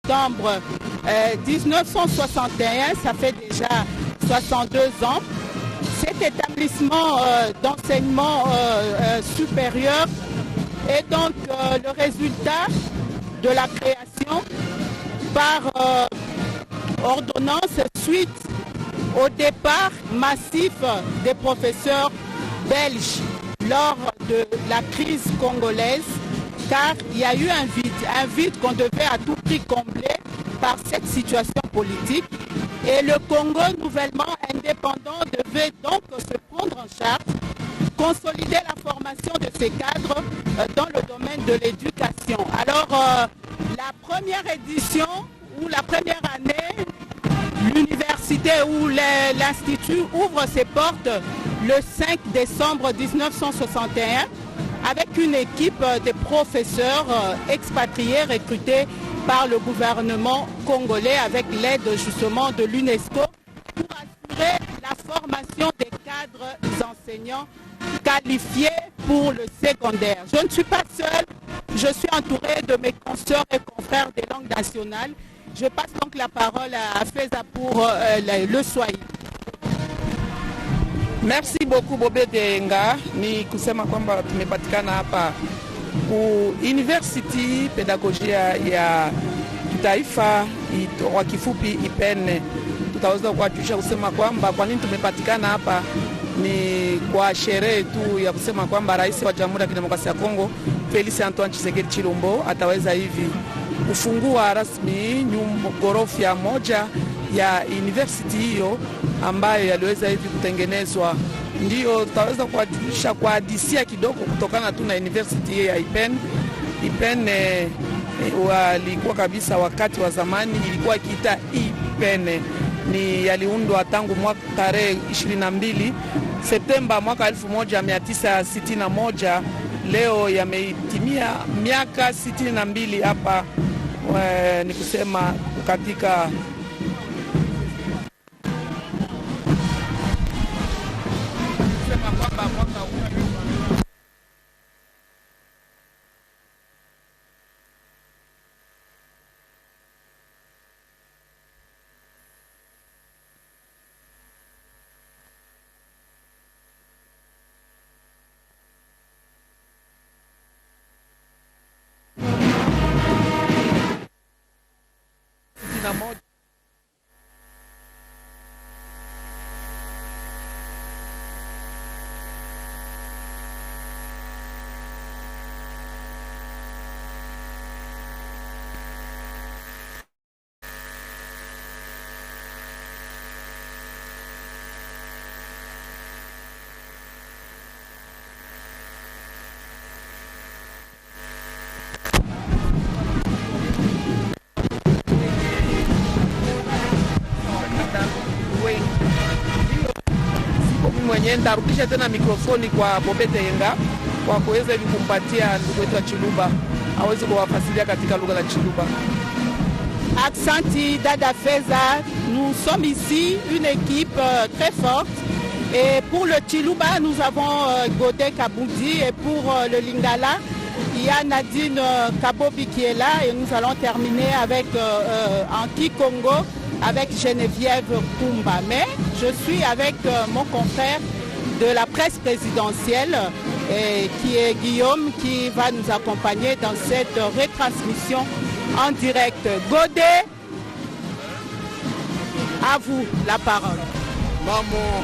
septembre 1961, ça fait déjà 62 ans. Cet établissement d'enseignement supérieur est donc le résultat de la création par ordonnance suite au départ massif des professeurs belges lors de la crise congolaise, car il y a eu un vide qu'on devait à tout prix combler par cette situation politique. Et le Congo nouvellement indépendant devait donc se prendre en charge, consolider la formation de ces cadres dans le domaine de l'éducation. Alors, la première édition ou la première année, l'université ou l'institut ouvre ses portes le 5 décembre 1961 avec une équipe de professeurs expatriés recrutés par le gouvernement congolais avec l'aide justement de l'UNESCO pour assurer la formation des cadres enseignants qualifiés pour le secondaire. Je ne suis pas seule, je suis entourée de mes consoeurs et confrères des langues nationales. Je passe donc la parole à Feza pour le Swahili. Merci beaucoup Bobete Nga. Ni kusema kwamba tumepatikana hapa ku University Pedagogia ya Kitaifa kwa kifupi IPEN. Tutaweza kuwajulisha kusema kwamba kwa nini tumepatikana hapa ni kwa sherehe tu ya kusema kwamba Rais wa Jamhuri ya Kidemokrasia ya Kongo Felix Antoine Tshisekedi Chilombo ataweza hivi kufungua rasmi ghorofa moja ya university hiyo ambayo yaliweza hivi kutengenezwa. Ndio tutaweza kuwajulisha kwa hadisia kidogo kutokana tu na university ya IPEN. IPEN walikuwa kabisa wakati wa zamani ilikuwa ikiita IPEN, ni yaliundwa tangu mwaka tarehe 22 Septemba mwaka 1961. Leo yametimia miaka 62 hapa ni kusema katika Ndarudisha tena mikrofoni kwa Bobete Nga kwa kuweza hivi kumpatia ndugu wetu wa Chiluba aweze kuwafasiria katika lugha la Chiluba. Aksanti Dada Feza, nous sommes ici une équipe très forte et pour le Chiluba nous avons Godé Kaboudi et pour le Lingala il y a Nadine Kabobi qui est là et nous allons terminer avec en Kikongo avec Geneviève Kumba. Mais je suis avec mon confrère de la presse présidentielle qui est Guillaume qui va nous accompagner dans cette retransmission en direct. Godé, à vous la parole. Mamo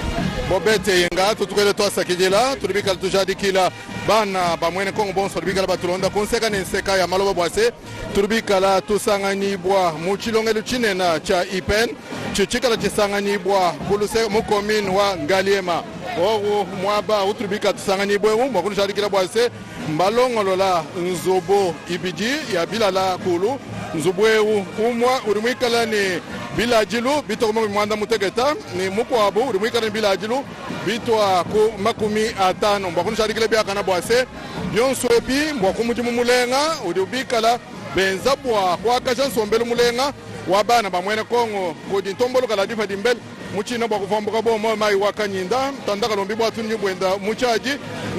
Bobete Nga tutukele twasakijela tulibika tujadikila bana bamwene Kongo bonso tulibika batulonda konseka nenseka ya maloba bwase tulibika la tusanganibwa mu chilongelo chinena cha IPEN chichikala chisanganibwa kuluse mu commune wa Ngaliema owo mwaba utulibika tusanganibwe mu kunjadikila bwase mbalongolola nzobo ibiji ya bilala kulu nzubwewu umwa urimwikala ni bilajilu bito kuma mwanda mutegeta ni mukwabo urimwikala ni bilajilu bito ku makumi atano mbakuni sharikile bya kana bwase byonso epi mbakumuji mumulenga uribikala benza bwa kwa kaja sombele mulenga wabana bamwene Kongo kodi ntombolo kala difa dimbel muchina bwa kuvambuka bomo mai wakanyinda tandaka lombi bwa tunyu bwenda muchaji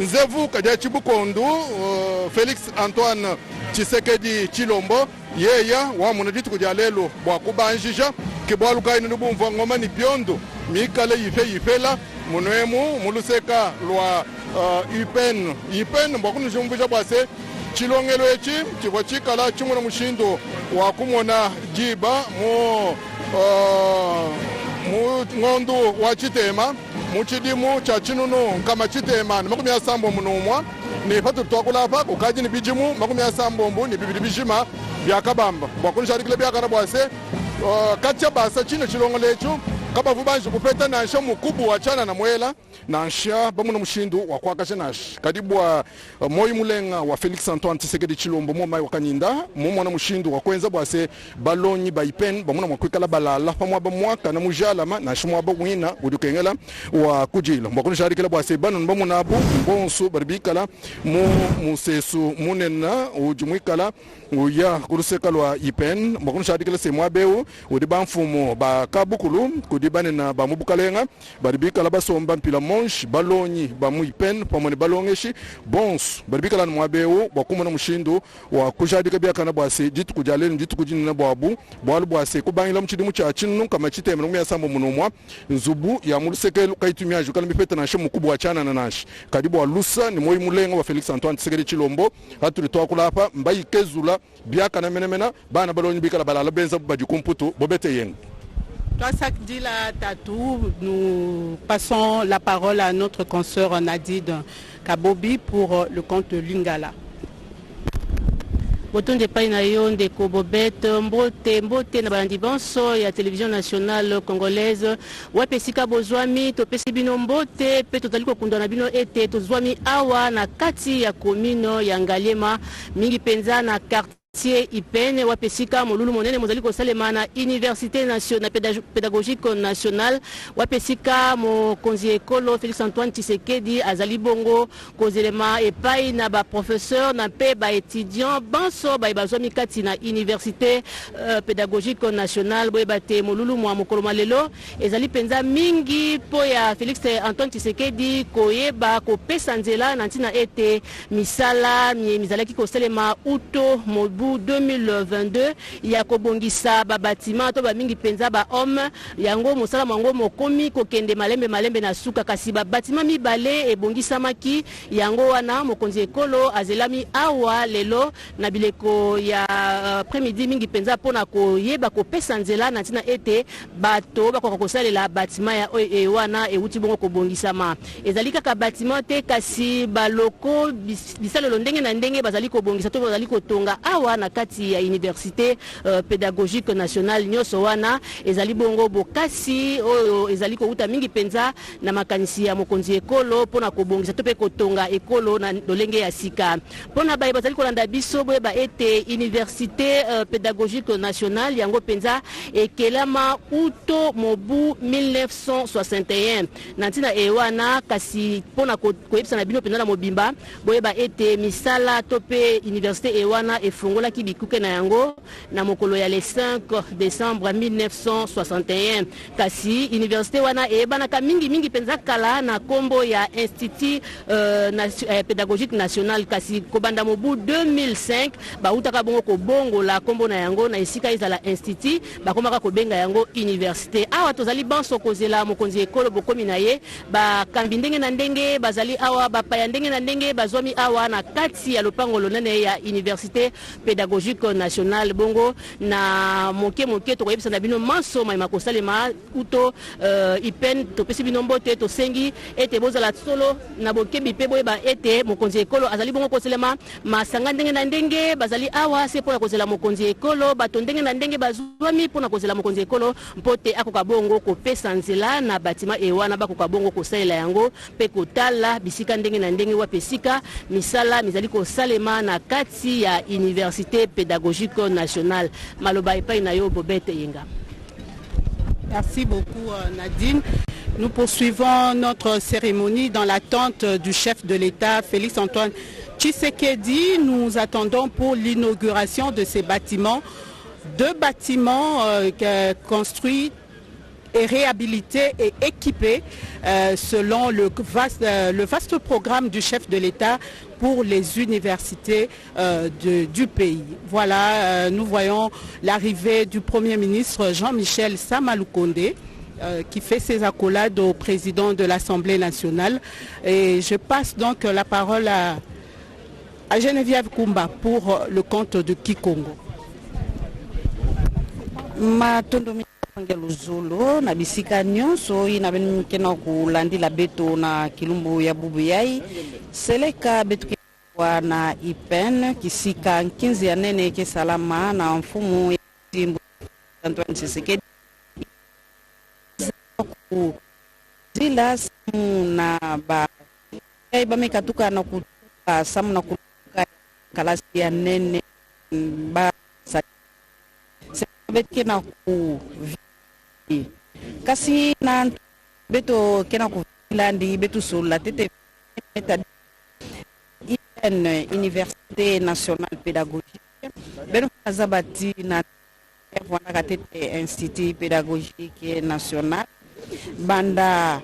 nzevu kaja chibukondu Felix Antoine Tshisekedi Chilombo yeya wamuna ditu kuja lelo bwakubanjija kibwalukaini nubumva ngoma ni byondo mikale yifela munwemu muluseka lwa ipen mbwakunishumvisha bwase chilongelo echi chibwa chikala chimuna mushindo wakumona jiba mu ngondu wa chitema muchidimu cha chinunu kama chitema ni makumi ya sambo munumwa ni patu twakulapa kukaji ni bijimu makumi ya sambo mbu ni bibidi bijima byakabamba bwakunisharikile byakana bwase kacha basa chino chilongelo echo kaba vubanji kupeta nansha mukubu wachana na mwela nansha bamuna mushindu wakwakashe nash kadibwa moyi mulenga wa Felix Antoine Tshisekedi Chilombo moma wakanyinda mumwana mushindu wakwenza bwase balonyi baipen bamuna mwakwikala balala pamwa bamwaka na mujalama nashimwa bawina udukengela wa kujilo mbakuni sharikela bwase banon bamuna abu bonsu barbikala musesu munena ujumwikala uya kurusekalwa ipen mbakuni sharikela semwa beu udibamfumo bakabukulu kudibane na bamubukalenga barbikala basomba mpila monsh balonyi bamuipen pamone balongeshi bons barbikala mwabeu bakumana mushindu wa kujadika byakana bwase ditu kujaleni ditu kujinina bwabu bwalu bwase kubangila muchidimu cha chinu kama chitemera mu yasambo munumwa nzubu ya mulusekelo kaitumia jukala mipeta na shemu kubwa chana na nashi kadibu wa lusa ni moyi mulenga wa Felix Antoine Tshisekedi Chilombo haturi twakulapa mbayi kezula byakana menemena bana balonyi bikala balala benza bajukumputu bobete yenga. Toi, Sakdila Tatou, nous passons la parole à notre consoeur Nadine Kabobi pour le compte Lingala. Botonde paina yo ndeko Bobette mbote na balandi bonso ya télévision nationale congolaise wapesika bozwami topesi bino mbote pe totali kokunda na bino ete tozwami awa na kati ya komino ya Ngaliema mingi penza na quartier Ipene wapesika molulu monene mozali kosalema na Université nationale pédagogique nationale wapesika mokonzi ekolo Félix Antoine Tshisekedi azali bongo kozelema epai na ba professeur na pe ba étudiant banso ba bazwami kati na Université pédagogique nationale boyebate molulu mwa mokolo malelo ezali penza mingi po ya Félix Antoine Tshisekedi koyeba kopesa nzela na ntina ete misala mizalaki kosalema uto mobu 2022 ya kobongisa ba bâtiment to ba mingi penza ba homme yango mosala mango mokomi kokende malembe na suka kasi ba bâtiment mibale ebongisa maki yango wana mokonzi ekolo azelami awa lelo na bileko ya après-midi mingi penza pona koyeba kopesa nzela na ntina ete bato bakoka kosalela bâtiment ya wana euti bongo kobongisama ezali kaka bâtiment te kasi baloko bisalelo ndenge na ndenge bazali kobongisa to bazali kotonga awa na kati ya Université pédagogique nationale nyoso wana ezali bongo bokasi oyo ezali kouta mingi penza na makanisi ya mokonzi ekolo pona kobongisa to pe kotonga ekolo na dolenge ya sika pona baye bazali kolanda biso boyeba ete Université pédagogique nationale yango penza ekelama uto mobu 1961 na ntina ewana kasi pona koyebisa na bino penza na mobimba boyeba ete misala to pe Université ewana efongola bikuke na yango na mokolo ya le 5 décembre 1961 kasi université wana ebanaka mingi penza kala na kombo ya Institut pédagogique national kasi kobanda mobu 2005 bautaka bongo kobongo la kombo na yango na esika ezala institut bakomaka kobenga yango université awa tozali banso kozela mokonzi ekolo bokomi na ye bakambi ndenge na ndenge bazali awa bapaya ndenge na ndenge bazwami awa na kati ya lopango lonene ya Université pédagogique nationale bongo na moke to koyebisa na bino manso mai makosalema uto ipen to pesi bino mbote to sengi ete bozala solo na bokembi pe boyeba ete mokonzi ekolo azali bongo koselema masanga ndenge na ndenge bazali awa se pona kozela mokonzi ekolo bato ndenge na ndenge bazwami pona kozela mokonzi ekolo mpote akoka bongo kopesa nzela na batima ewana bakoka bongo kosalela yango pe kotala bisika ndenge na ndenge wapesika misala mizali kosalema na kati ya Université pédagogique nationale. Maloba epai na yo Bobette Yenga. Merci beaucoup Nadine. Nous poursuivons notre cérémonie dans l'attente du chef de l'État Félix Antoine Tshisekedi. Nous attendons pour l'inauguration de ces bâtiments. Deux bâtiments construits et réhabilités et équipés selon le vaste programme du chef de l'État pour les universités du pays. Voilà, nous voyons l'arrivée du Premier ministre Jean-Michel Sama Lukonde qui fait ses accolades au président de l'Assemblée nationale. Et je passe donc la parole à Geneviève Kumba pour le compte de Kikongo. Luzulu na bisika nyonso ina kena kulandila beto na kilumbu ya bubu yai seleka betu na IPEN kisika nkinzi ya nene ke salama na mfumu ya timbu Antoine Tshisekedi zila samu na ba yaiba mekatuka na kutuka samu na kutuka kalasi ya nene ba kena ku kasi na beto kena ku landi beto sola tete Université nationale pédagogique beno azabati na wana tete Institut pédagogique national banda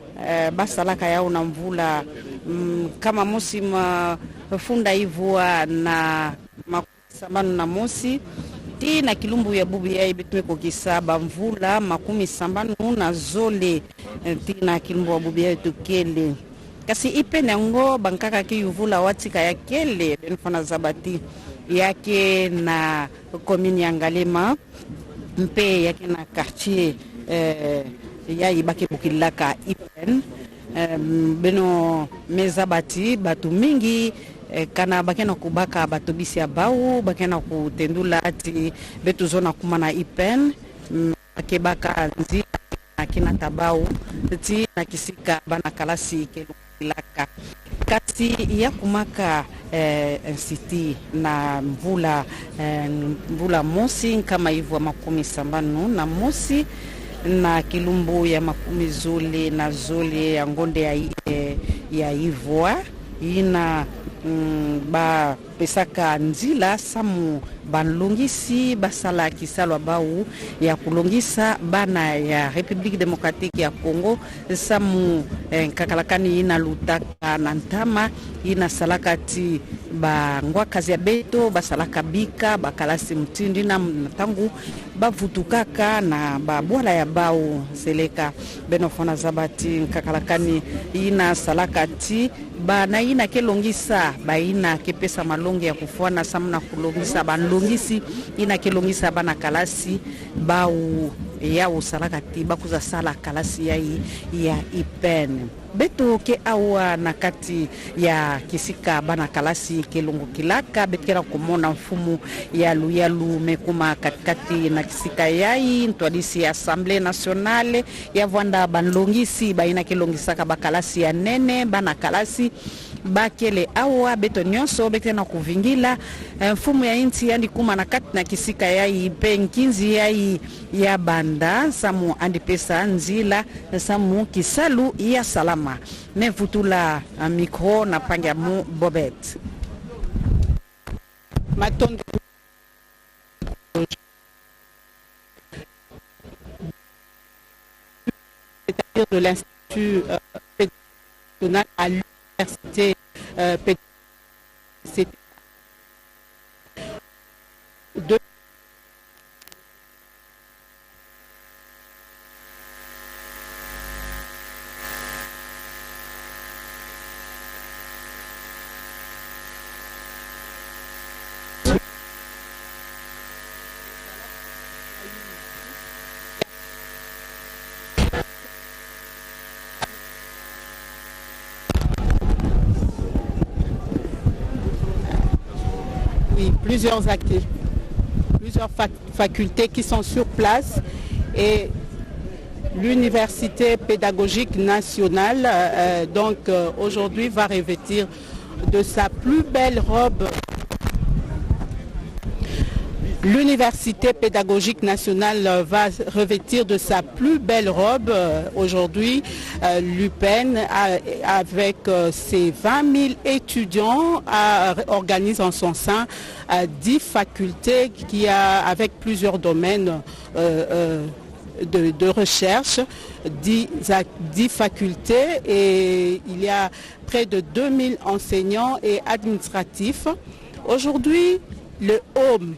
basalaka yao na mvula kama musima funda ivua na makusambano na mosi na kilumbu ya bubu ya ibetwe kokisaba mvula makumi sambanu na zole na kilumbu ya bubu ya tukele kasi IPEN ngo bankaka ki yuvula watika ya kele benfana zabati yake na commune ya Ngalema mpe yake na quartier ya ibake bukilaka IPEN beno mezabati batu mingi kana bakena kubaka batobisi ya bau bakena kutendula ati betu zona kumana IPEN akebaka nzi akina tabau ti na kisika bana kalasi kelaka kasi ya kumaka Institut na mvula mosi kama hivyo makumi sambanu na mosi na kilumbu ya makumi zole na zole ya ngonde ya ivwa ina ba pesaka nzila samu banlongisi basala kisalwa bau ya kulongisa bana ya République démocratique ya Congo samu kakalakani ina lutaka na ntama ina salakati ba ngwa kazi ya beto basalaka bika bakalasi mtindi na tangu bavutukaka na babwala ya bau seleka benofona zabati kakalakani ina salakati bana ina kelongisa baina kepesa malongi ya kufuana samna kulongisa banlongisi ina kelongisa bana kalasi bau ya usalakati bakuza sala kalasi ya IPEN beto ke awa na kati ya kisika bana kalasi kelongo kilaka betkera kumona mfumu ya luyalu mekuma katikati na kisika yai ntwadisi ya Assemblée nationale ya vanda banlongisi baina kelongisaka bakalasi ya nene bana kalasi bakele awa beto nyonso bekena kuvingila mfumu ya inti yandi kuma na kati na kisika yai penkinzi yai ya banda samu andipesa nzila samu kisalu ya salama nevutula mikro na panga mu Bobet Matondo de l'Institut national à l'université de plusieurs facultés qui sont sur place et l'Université pédagogique nationale aujourd'hui va revêtir de sa plus belle robe. L'Université pédagogique nationale va revêtir de sa plus belle robe aujourd'hui l'UPEN avec ses 20 000 étudiants organise en son sein 10 facultés avec plusieurs domaines de recherche, 10 facultés, et il y a près de 2000 enseignants et administratifs. Aujourd'hui, le home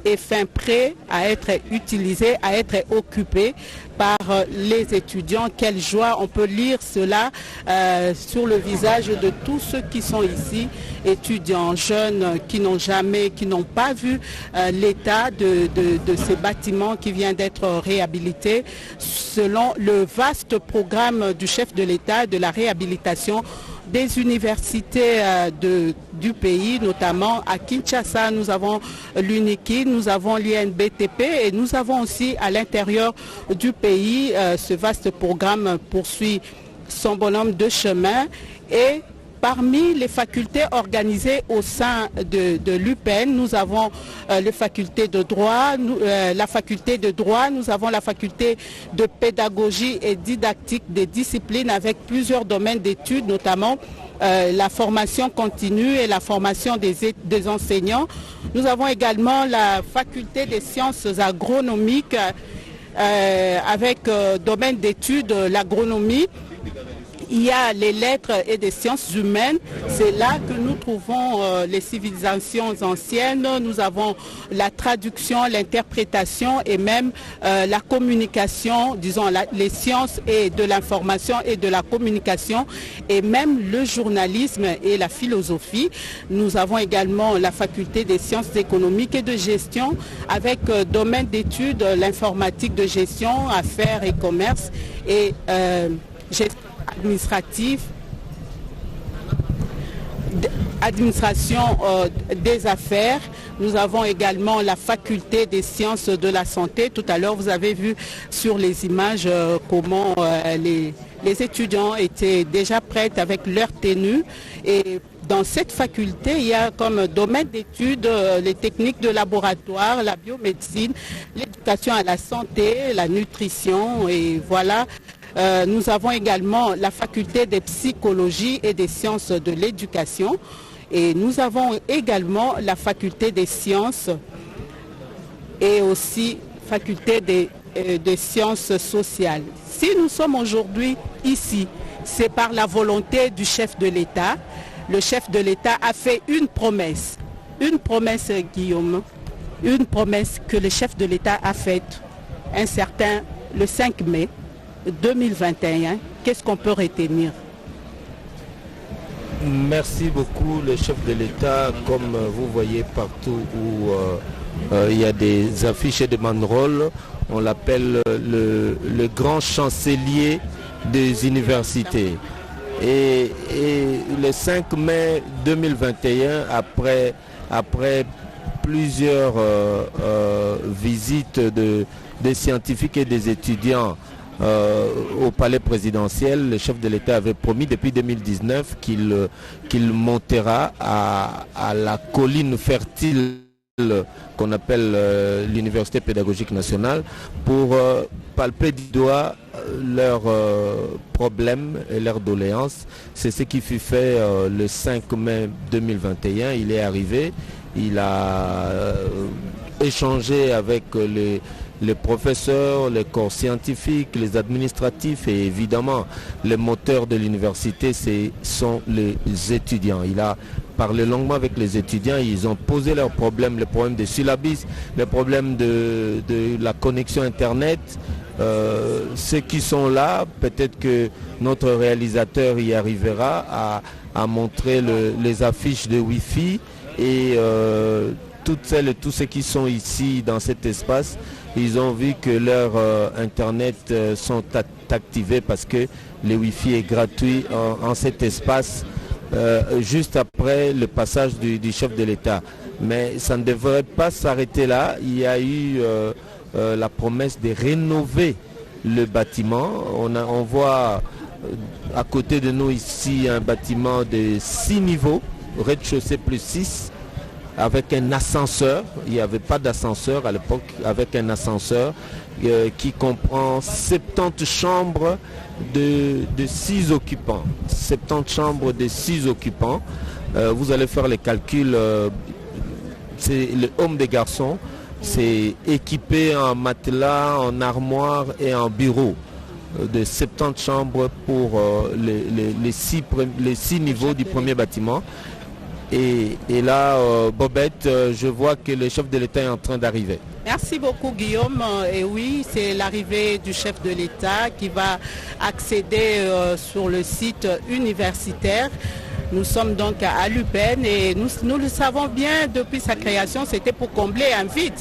est fin prêt à être utilisé, à être occupé par les étudiants. Quelle joie, on peut lire cela sur le visage de tous ceux qui sont ici, étudiants, jeunes, qui n'ont pas vu l'état de ces bâtiments qui vient d'être réhabilités selon le vaste programme du chef de l'État de la réhabilitation des universités du pays, notamment à Kinshasa. Nous avons l'UNIKI, nous avons l'INBTP et nous avons aussi à l'intérieur du pays, ce vaste programme poursuit son bonhomme de chemin. Et parmi les facultés organisées au sein de l'UPEN, nous avons les facultés de droit, la faculté de droit, nous avons la faculté de pédagogie et didactique des disciplines avec plusieurs domaines d'études, notamment la formation continue et la formation des enseignants. Nous avons également la faculté des sciences agronomiques avec domaine d'études l'agronomie. Il y a les lettres et des sciences humaines. C'est là que nous trouvons les civilisations anciennes. Nous avons la traduction, l'interprétation et même la communication, disons les sciences et de l'information et de la communication et même le journalisme et la philosophie. Nous avons également la faculté des sciences économiques et de gestion avec domaine d'études, l'informatique de gestion, affaires et commerce et gestion administration des affaires. Nous avons également la faculté des sciences de la santé. Tout à l'heure, vous avez vu sur les images comment les étudiants étaient déjà prêts avec leur tenue. Et dans cette faculté, il y a comme domaine d'études les techniques de laboratoire, la biomédecine, l'éducation à la santé, la nutrition et voilà. Nous avons également la faculté de psychologie et des sciences de l'éducation et nous avons également la faculté des sciences et aussi faculté des sciences sociales. Si nous sommes aujourd'hui ici, c'est par la volonté du chef de l'État. Le chef de l'État a fait une promesse, Guillaume, une promesse que le chef de l'État a faite le 5 mai 2021. Qu'est-ce qu'on peut retenir? Merci beaucoup. Le chef de l'État, comme vous voyez partout où il y a des affiches et des banderoles, on l'appelle le grand chancelier des universités. Et le 5 mai 2021, après plusieurs visites des scientifiques et des étudiants au palais présidentiel, le chef de l'État avait promis depuis 2019 qu'il montera à la colline fertile qu'on appelle l'Université pédagogique nationale pour palper du doigt leurs problèmes et leurs doléances. C'est ce qui fut fait le 5 mai 2021. Il est arrivé, il a échangé avec les professeurs, les corps scientifiques, les administratifs et évidemment les moteurs de l'université, ce sont les étudiants. Il a parlé longuement avec les étudiants, ils ont posé leurs problèmes, les problèmes de syllabus, les problèmes de la connexion internet. Ceux qui sont là, peut-être que notre réalisateur y arrivera à montrer les affiches de Wi-Fi et toutes celles et tous ceux qui sont ici dans cet espace, ils ont vu que leur internet sont activés parce que le Wi-Fi est gratuit en cet espace juste après le passage du chef de l'État. Mais ça ne devrait pas s'arrêter là. Il y a eu la promesse de rénover le bâtiment. On voit à côté de nous ici un bâtiment de 6 niveaux, rez-de-chaussée plus 6, avec un ascenseur. Il n'y avait pas d'ascenseur à l'époque, avec un ascenseur qui comprend 70 chambres de 6 occupants. 70 chambres de 6 occupants. Vous allez faire les calculs. C'est le home des garçons. C'est équipé en matelas, en armoire et en bureau de 70 chambres pour les 6 niveaux du premier bâtiment. Et là, Bobette, je vois que le chef de l'État est en train d'arriver. Merci beaucoup Guillaume. Et oui, c'est l'arrivée du chef de l'État qui va accéder sur le site universitaire. Nous sommes donc à l'UPEN et nous le savons bien, depuis sa création, c'était pour combler un vide.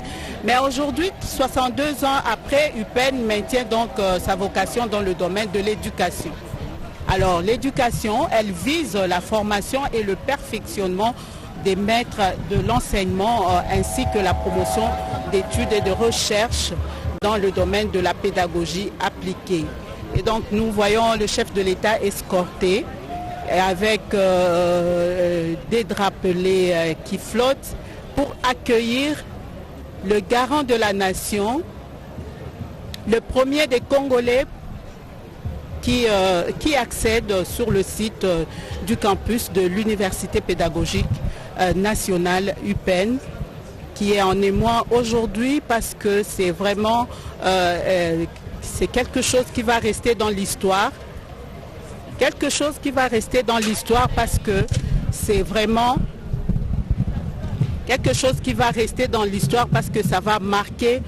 Mais aujourd'hui, 62 ans après, UPEN maintient donc sa vocation dans le domaine de l'éducation. Alors l'éducation, elle vise la formation et le perfectionnement des maîtres de l'enseignement ainsi que la promotion d'études et de recherche dans le domaine de la pédagogie appliquée. Et donc nous voyons le chef de l'État escorté avec des drapelets qui flottent pour accueillir le garant de la nation, le premier des Congolais qui accède sur le site du campus de l'Université pédagogique nationale UPEN, qui est en émoi aujourd'hui parce que c'est vraiment c'est quelque chose qui va rester dans l'histoire. Quelque chose qui va rester dans l'histoire parce que c'est vraiment quelque chose qui va rester dans l'histoire parce que ça va marquer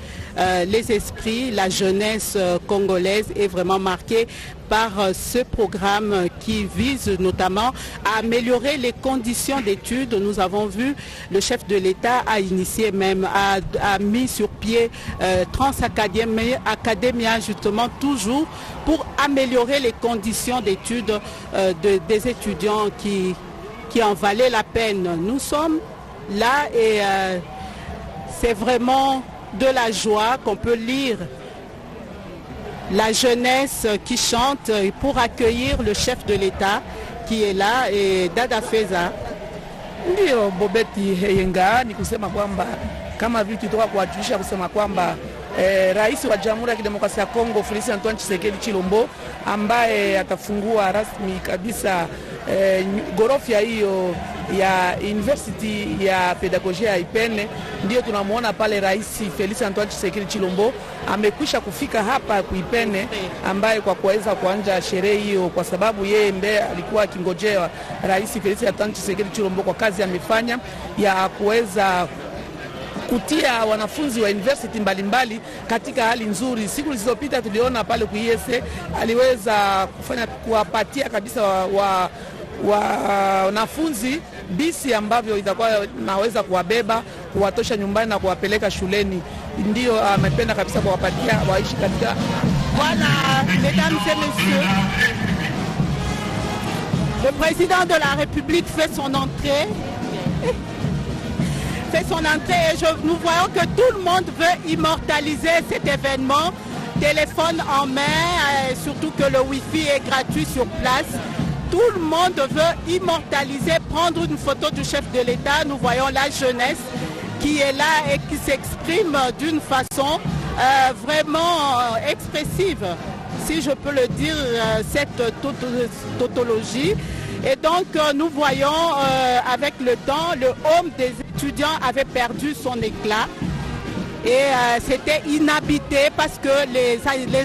les esprits, la jeunesse congolaise est vraiment marquée par ce programme qui vise notamment à améliorer les conditions d'études. Nous avons vu le chef de l'État a initié même, a mis sur pied Transacademia justement toujours pour améliorer les conditions d'études des étudiants qui en valaient la peine. Nous sommes là et c'est vraiment de la joie qu'on peut lire la jeunesse qui chante pour accueillir le chef de l'État qui est là et Dada Feza. Ndio Bobeti Yenga ni kusema kwamba kama vitu toka kuwajulisha kusema kwamba Rais wa Jamhuri ya Kidemokrasia ya Kongo Felix Antoine Tshisekedi Chilombo ambaye atafungua rasmi kabisa ghorofa hiyo ya University ya Pedagogia ya UPEN. Ndio tunamuona pale Rais Felix Antoine Tshisekedi Chilombo amekwisha kufika hapa kuipene, ambaye kwa kuweza kuanza sherehe hiyo, kwa sababu yeye ndiye alikuwa akingojea Rais Felix Antoine Tshisekedi Chilombo kwa kazi amefanya ya kuweza kutia wanafunzi wa university mbalimbali katika hali nzuri. Siku zilizopita tuliona pale kuiese aliweza kufanya kuwapatia kabisa wanafunzi bisi ambavyo itakuwa naweza kuwabeba kuwatosha nyumbani na kuwapeleka shuleni. Ndio amependa kabisa kuwapatia waishi katika. Voilà, mesdames et messieurs, le président de la République fait son entrée. Et nous voyons que tout le monde veut immortaliser cet événement, téléphone en main, surtout que le Wi-Fi est gratuit sur place. Tout le monde veut immortaliser, prendre une photo du chef de l'État. Nous voyons la jeunesse qui est là et qui s'exprime d'une façon vraiment expressive, si je peux le dire, cette tautologie. Et donc nous voyons avec le temps, le home des étudiants avait perdu son éclat et c'était inhabité parce que les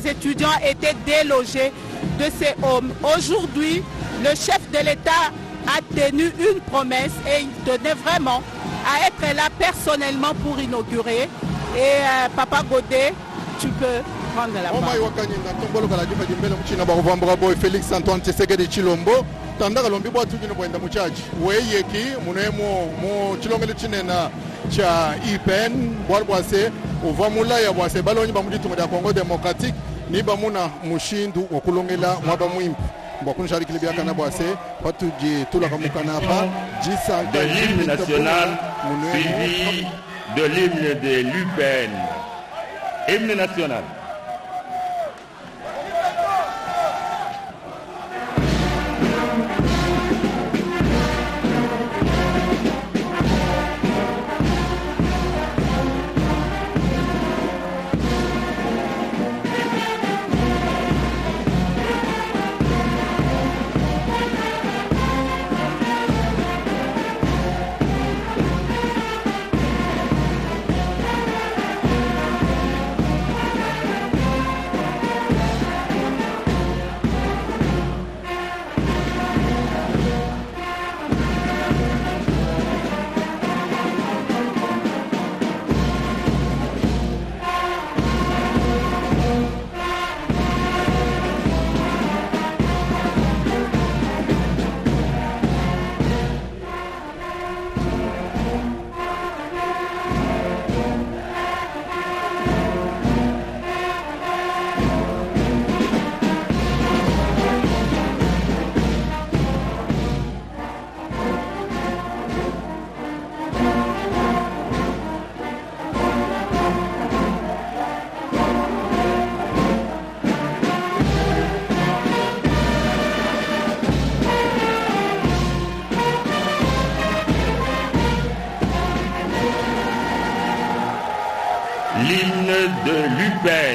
étudiants étaient délogés de ces homes. Aujourd'hui, le chef de l'État a tenu une promesse et il tenait vraiment à être là personnellement pour inaugurer. Et Papa Godet, tu peux prendre la parole. Félix Antoine Tshisekedi Chilombo tandaka lombi bwa tujino bwenda muchaji weyeki munemo mu chilongelo chinena cha UPEN bwalbwase uva mulaya bwase balonyi bamuditunga ya Congo Democratique ni bamuna mushindu wakulongela mwaba mwimpu mbakunjarikili byakana bwase patuji tulakamukana hapa de l'hymne national suivi de l'hymne de l'UPEN. Hymne national.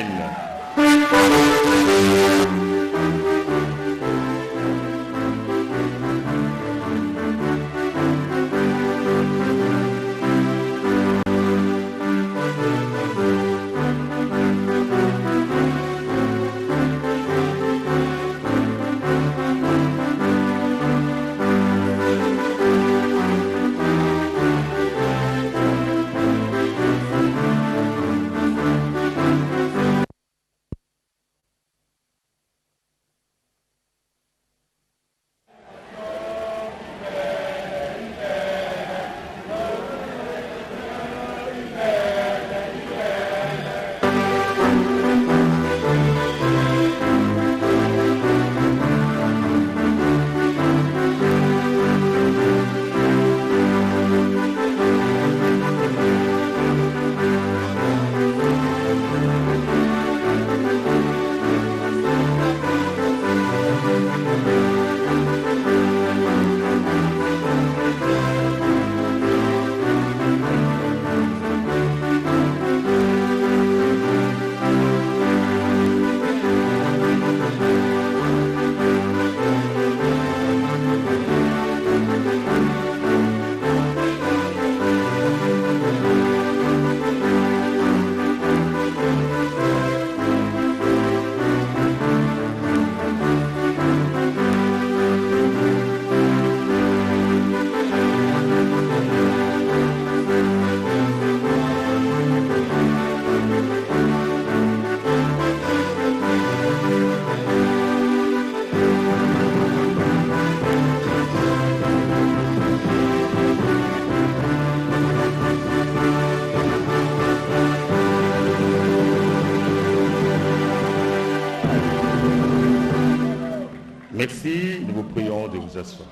l'UPN. Merci, nous vous prions de vous asseoir.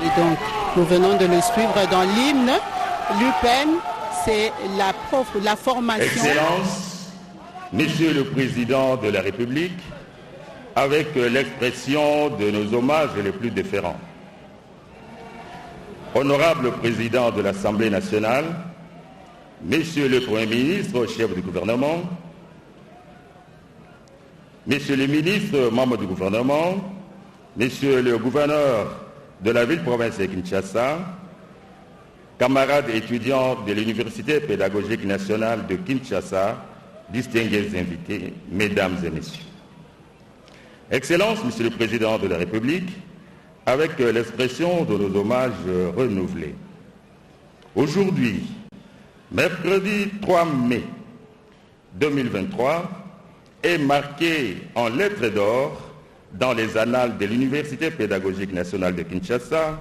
Et donc, nous venons de le suivre dans l'hymne. L'UPN, c'est la formation. Excellence, Monsieur le Président de la République, avec l'expression de nos hommages les plus déférents. Honorable Président de l'Assemblée nationale, Monsieur le Premier ministre, chef du gouvernement, Messieurs les ministres, membres du gouvernement, Messieurs le gouverneur de la ville-province de Kinshasa, camarades étudiants de l'Université pédagogique nationale de Kinshasa, distingués invités, Mesdames et Messieurs. Excellence, Monsieur le Président de la République, avec l'expression de nos hommages renouvelés. Aujourd'hui, mercredi 3 mai 2023, est marqué en lettres d'or dans les annales de l'Université pédagogique nationale de Kinshasa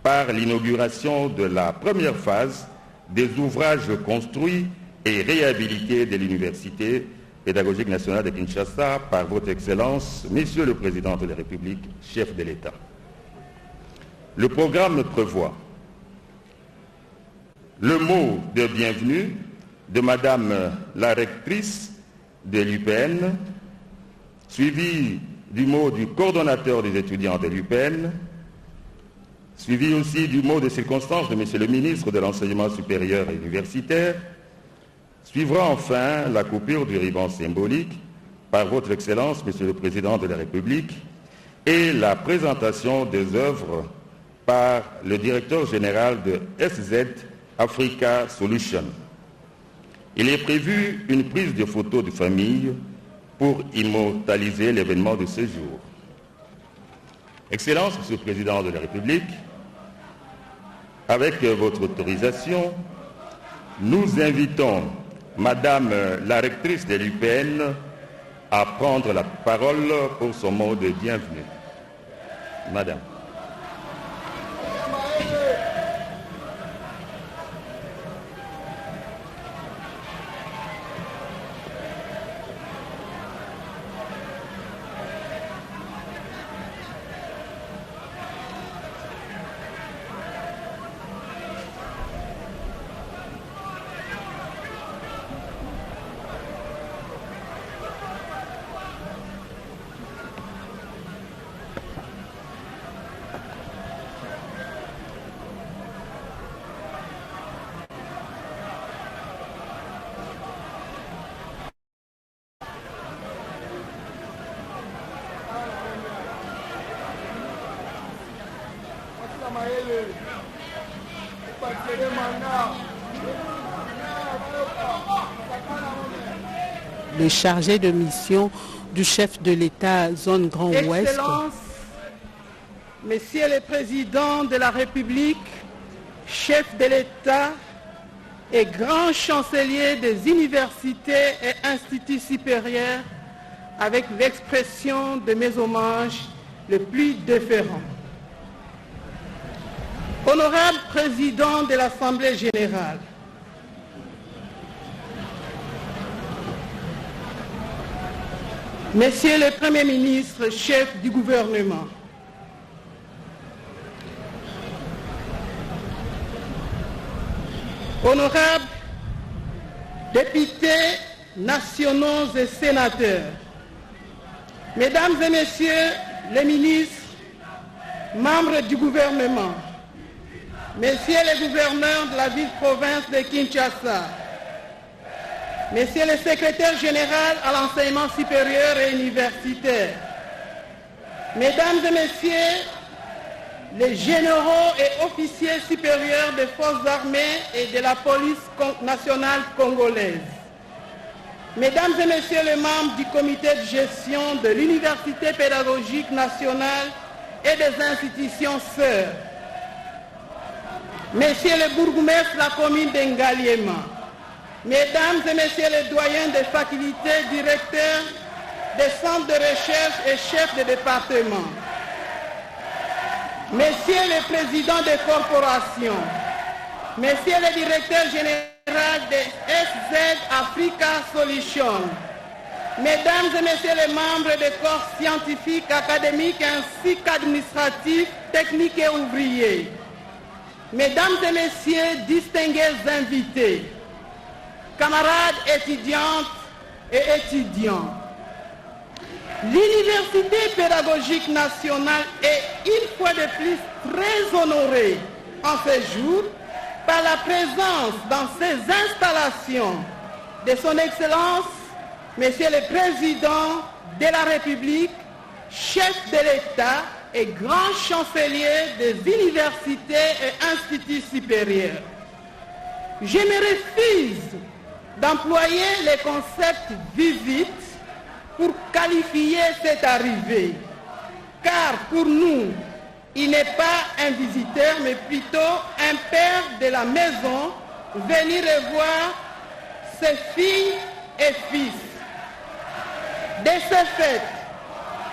par l'inauguration de la première phase des ouvrages construits et réhabilités de l'Université pédagogique nationale de Kinshasa par votre Excellence, Monsieur le Président de la République, chef de l'État. Le programme prévoit le mot de bienvenue de Madame la rectrice de l'UPN, suivi du mot du coordonnateur des étudiants de l'UPN, suivi aussi du mot de circonstance de Monsieur le ministre de l'Enseignement supérieur et universitaire, suivra enfin la coupure du ruban symbolique par votre Excellence, Monsieur le Président de la République, et la présentation des œuvres par le directeur général de SZ Africa Solutions. Il est prévu une prise de photos de famille pour immortaliser l'événement de ce jour. Excellence, Monsieur le Président de la République, avec votre autorisation, nous invitons Madame la rectrice de l'UPN à prendre la parole pour son mot de bienvenue. Madame. Le chargé de mission du chef de l'État zone Grand Ouest. Excellences, Messieurs les présidents de la République, chef de l'État et grand chancelier des universités et instituts supérieurs, avec l'expression de mes hommages les plus déférents. Honorable président de l'Assemblée générale, Messieurs le Premier ministre, chef du gouvernement, honorables députés nationaux et sénateurs, Mesdames et Messieurs les ministres, membres du gouvernement, Messieurs les gouverneurs de la ville-province de Kinshasa, Messieurs les secrétaires généraux à l'enseignement supérieur et universitaire, Mesdames et Messieurs les généraux et officiers supérieurs des forces armées et de la police nationale congolaise, Mesdames et Messieurs les membres du comité de gestion de l'Université pédagogique nationale et des institutions sœurs, Messieurs les bourgmestres de la commune d'Engaliema, Mesdames et Messieurs les doyens des facultés, directeurs des centres de recherche et chefs de département, Messieurs les présidents des corporations, Messieurs les directeurs généraux de SZ Africa Solutions, Mesdames et Messieurs les membres des corps scientifiques, académiques ainsi qu'administratifs, techniques et ouvriers, Mesdames et Messieurs distingués invités, camarades étudiantes et étudiants, l'Université pédagogique nationale est une fois de plus très honorée en ce jour par la présence dans ces installations de son Excellence, Monsieur le Président de la République, chef de l'État et grand chancelier des universités et instituts supérieurs. Je me refuse d'employer les concepts visite pour qualifier cette arrivée, car pour nous, il n'est pas un visiteur, mais plutôt un père de la maison venu revoir ses filles et fils. De ce fait,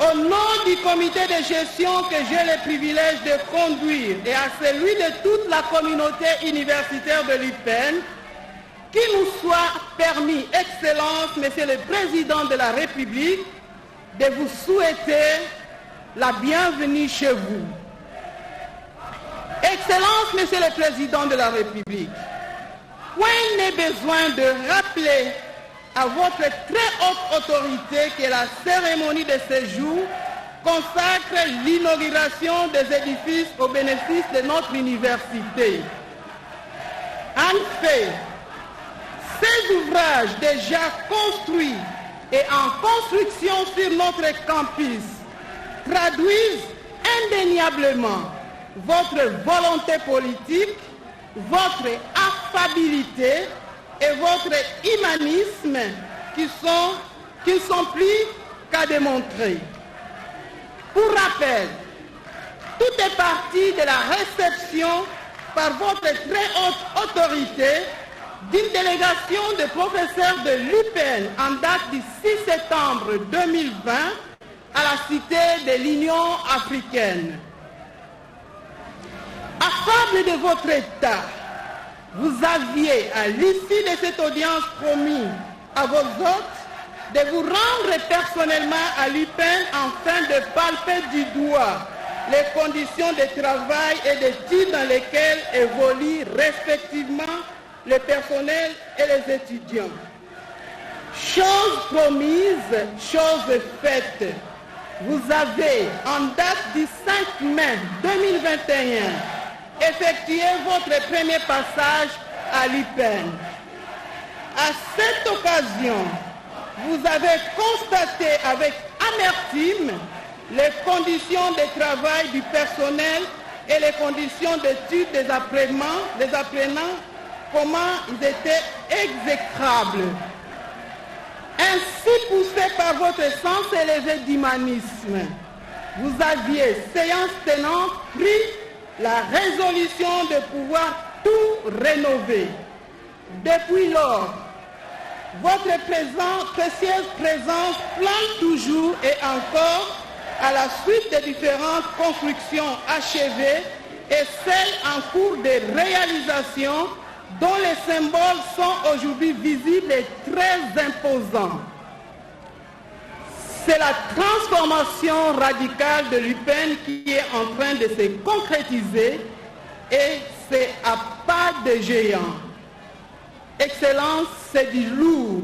au nom du comité de gestion que j'ai le privilège de conduire et à celui de toute la communauté universitaire de l'UPEN, qu'il nous soit permis, Excellence, Monsieur le Président de la République, de vous souhaiter la bienvenue chez vous. Excellence, Monsieur le Président de la République, point n'est besoin de rappeler à votre très haute autorité que la cérémonie de ce jour consacre l'inauguration des édifices au bénéfice de notre université. En fait, ces ouvrages déjà construits et en construction sur notre campus traduisent indéniablement votre volonté politique, votre affabilité et votre humanisme qui sont plus qu'à démontrer. Pour rappel, tout est parti de la réception par votre très haute autorité d'une délégation de professeurs de l'UPEN en date du 6 septembre 2020 à la cité de l'Union africaine. Affable de votre État, vous aviez, à l'issue de cette audience, promis à vos hôtes de vous rendre personnellement à l'UPEN afin de palper du doigt les conditions de travail et d'études dans lesquelles évoluent respectivement le personnel et les étudiants. Chose promise, chose faite. Vous avez, en date du 5 mai 2021, effectué votre premier passage à l'UPEN. À cette occasion, vous avez constaté avec amertume les conditions de travail du personnel et les conditions d'études des apprenants, comment ils étaient exécrables. Ainsi poussé par votre sens élevé d'humanisme, vous aviez, séance tenante, pris la résolution de pouvoir tout rénover. Depuis lors, votre précieuse présence plane toujours et encore à la suite des différentes constructions achevées et celles en cours de réalisation dont les symboles sont aujourd'hui visibles et très imposants. C'est la transformation radicale de l'UPEN qui est en train de se concrétiser et c'est à pas de géant. Excellence, c'est du lourd,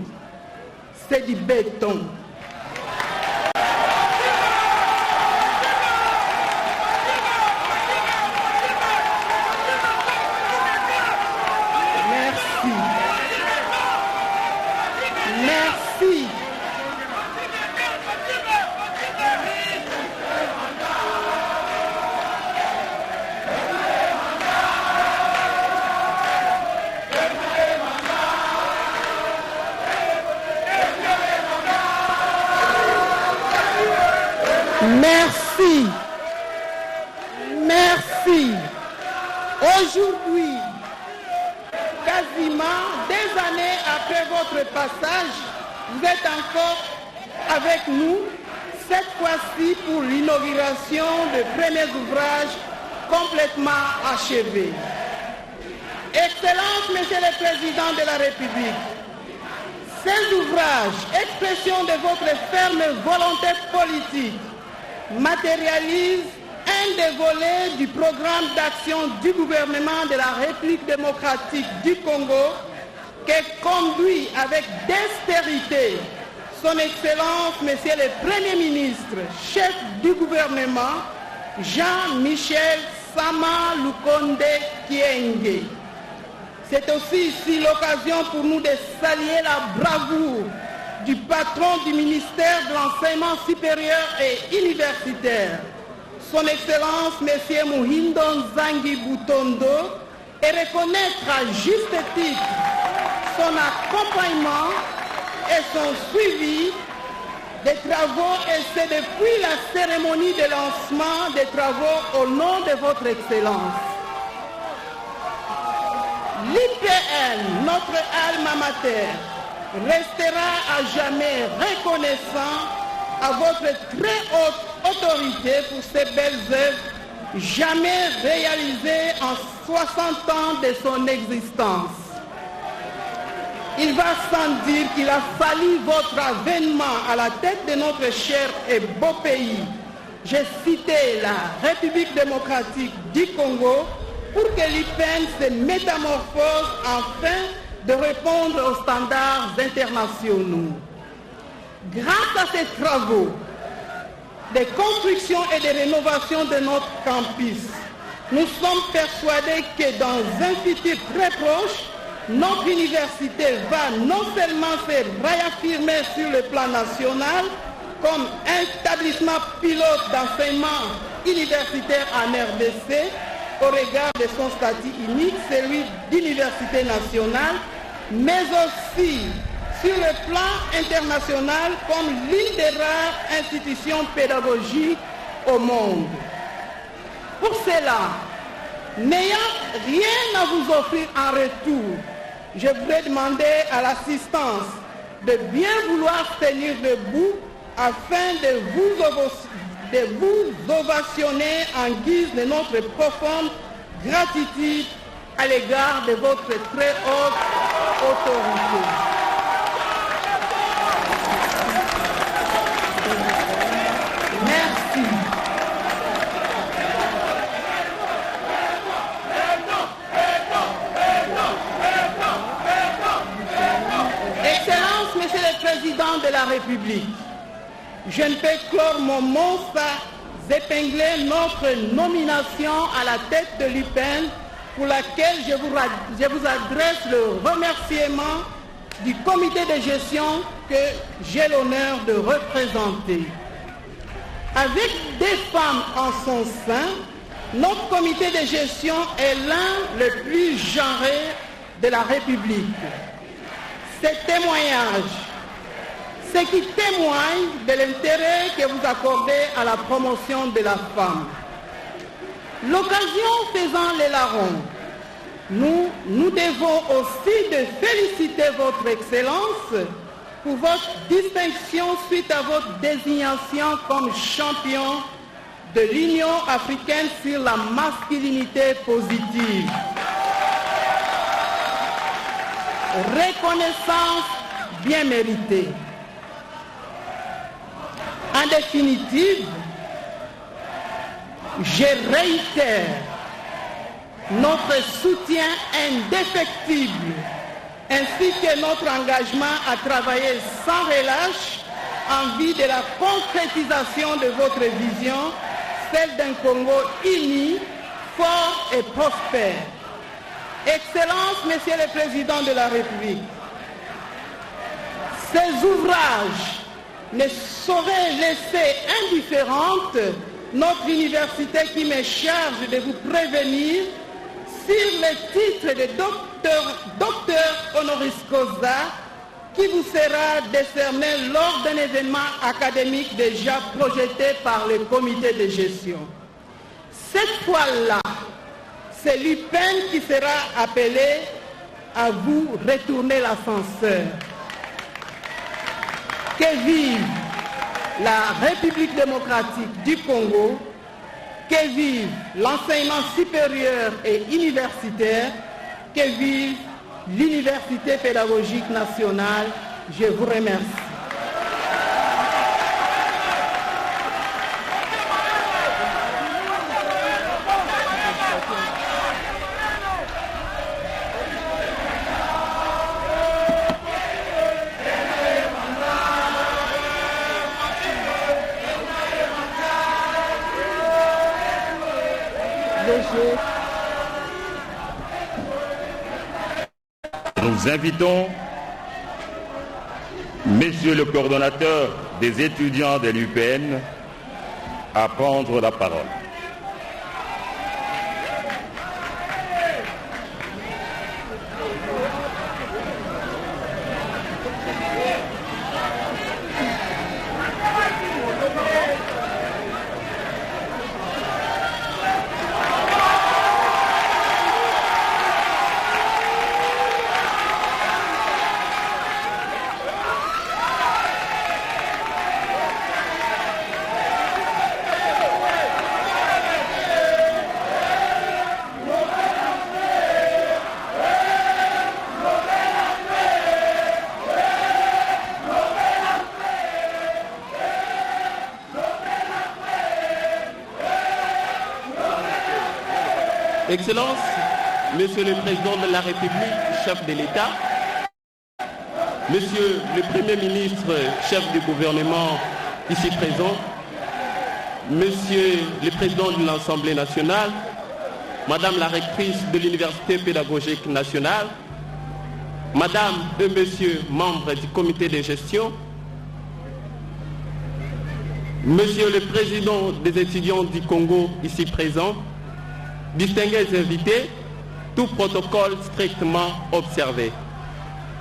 c'est du béton. Merci. Merci. Merci. Merci. Aujourd'hui, quasiment des années après votre passage, vous êtes encore avec nous, cette fois-ci pour l'inauguration de premiers ouvrages complètement achevés. Excellence, Monsieur le Président de la République, ces ouvrages, expression de votre ferme volonté politique, matérialise un des volets du programme d'action du gouvernement de la République démocratique du Congo qui conduit avec dextérité son Excellence, Monsieur le Premier ministre, chef du gouvernement, Jean-Michel Sama Lukonde Kyenge. C'est aussi ici l'occasion pour nous de saluer la bravoure du patron du ministère de l'Enseignement supérieur et universitaire, son Excellence M. Muhindo Nzangi Butondo, et reconnaître à juste titre son accompagnement et son suivi des travaux, et c'est depuis la cérémonie de lancement des travaux au nom de votre Excellence. L'IPN, notre alma mater, restera à jamais reconnaissant à votre très haute autorité pour ces belles œuvres jamais réalisées en 60 ans de son existence. Il va sans dire qu'il a fallu votre avènement à la tête de notre cher et beau pays. J'ai cité la République démocratique du Congo pour que l'IPN se métamorphose afin de répondre aux standards internationaux. Grâce à ces travaux de construction et de rénovation de notre campus, nous sommes persuadés que dans un futur très proche, notre université va non seulement se réaffirmer sur le plan national comme établissement pilote d'enseignement universitaire en RDC, au regard de son statut unique, celui d'université nationale, mais aussi sur le plan international comme l'une des rares institutions pédagogiques au monde. Pour cela, n'ayant rien à vous offrir en retour, je voudrais demander à l'assistance de bien vouloir tenir debout afin de vous ovationner en guise de notre profonde gratitude à l'égard de votre très haute autorité. Merci. Excellence, Monsieur le Président de la République, je ne peux clore mon mot sans épingler notre nomination à la tête de l'UPEN, pour laquelle je vous adresse le remerciement du comité de gestion que j'ai l'honneur de représenter. Avec des femmes en son sein, Notre comité de gestion est l'un des plus genrés de la République. Ces témoignages, ce qui témoigne de l'intérêt que vous accordez à la promotion de la femme. L'occasion faisant les larrons, nous devons aussi de féliciter votre Excellence pour votre distinction suite à votre désignation comme champion de l'Union africaine sur la masculinité positive. Reconnaissance bien méritée. En définitive, je réitère notre soutien indéfectible ainsi que notre engagement à travailler sans relâche en vue de la concrétisation de votre vision, celle d'un Congo uni, fort et prospère. Excellence, Monsieur le Président de la République, ces ouvrages ne sauraient laisser indifférente notre université qui me charge de vous prévenir sur le titre de docteur honoris causa qui vous sera décerné lors d'un événement académique déjà projeté par le comité de gestion. Cette fois-là, c'est l'UPEN qui sera appelé à vous retourner l'ascenseur. Que vive la République démocratique du Congo, que vive l'enseignement supérieur et universitaire, que vive l'Université pédagogique nationale. Je vous remercie. Nous invitons Monsieur le coordonnateur des étudiants de l'UPN à prendre la parole. Excellence, Monsieur le Président de la République, chef de l'État, Monsieur le Premier ministre, chef du gouvernement ici présent, Monsieur le Président de l'Assemblée nationale, Madame la rectrice de l'Université pédagogique nationale, Madame et Monsieur membres du comité de gestion, Monsieur le Président des étudiants du Congo ici présent, distingués invités, tout protocole strictement observé.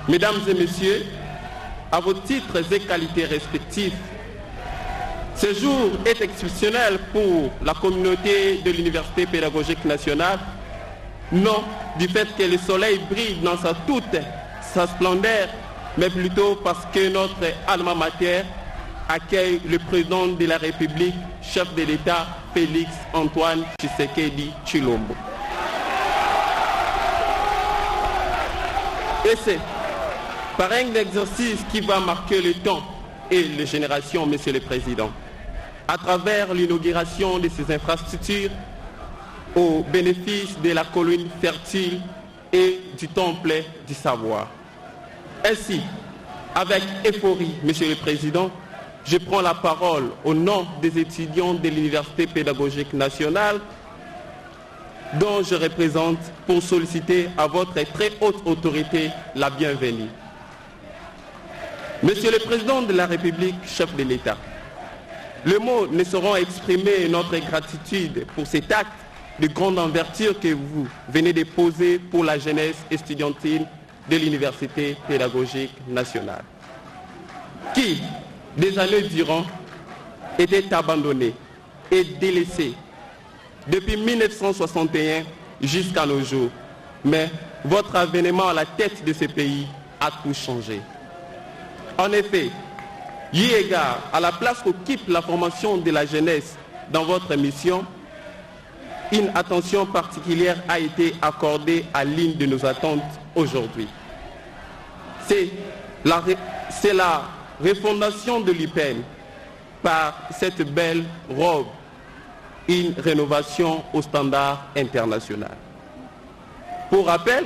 Mesdames et messieurs, à vos titres et qualités respectifs, ce jour est exceptionnel pour la communauté de l'Université pédagogique nationale, non du fait que le soleil brille dans toute sa splendeur, mais plutôt parce que notre alma mater accueille le président de la République, chef de l'État, Félix Antoine Tshisekedi Tshilombo. Et c'est par un exercice qui va marquer le temps et les générations, Monsieur le Président, à travers l'inauguration de ces infrastructures au bénéfice de la colline fertile et du temple du savoir. Ainsi, avec euphorie, Monsieur le Président, je prends la parole au nom des étudiants de l'Université pédagogique nationale dont je représente pour solliciter à votre très haute autorité la bienvenue. Monsieur le Président de la République, chef de l'État, les mots ne sauront exprimer notre gratitude pour cet acte de grande envergure que vous venez de poser pour la jeunesse estudiantine de l'Université pédagogique nationale, qui, des années durant, était abandonnée et délaissée depuis 1961 jusqu'à nos jours. Mais votre avènement à la tête de ce pays a tout changé. En effet, eu égard à la place qu'occupe la formation de la jeunesse dans votre mission, une attention particulière a été accordée à l'une de nos attentes aujourd'hui. C'est la refondation de l'UPN par cette belle robe, une rénovation au standard international. Pour rappel,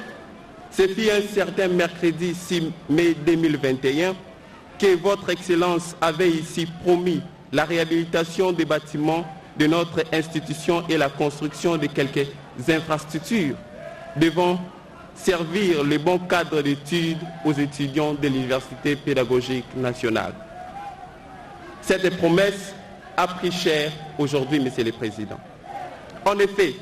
ce fut un certain mercredi 6 mai 2021 que votre Excellence avait ici promis la réhabilitation des bâtiments de notre institution et la construction de quelques infrastructures devant servir le bon cadre d'études aux étudiants de l'Université pédagogique nationale. Cette promesse a pris cher aujourd'hui, Monsieur le Président. En effet,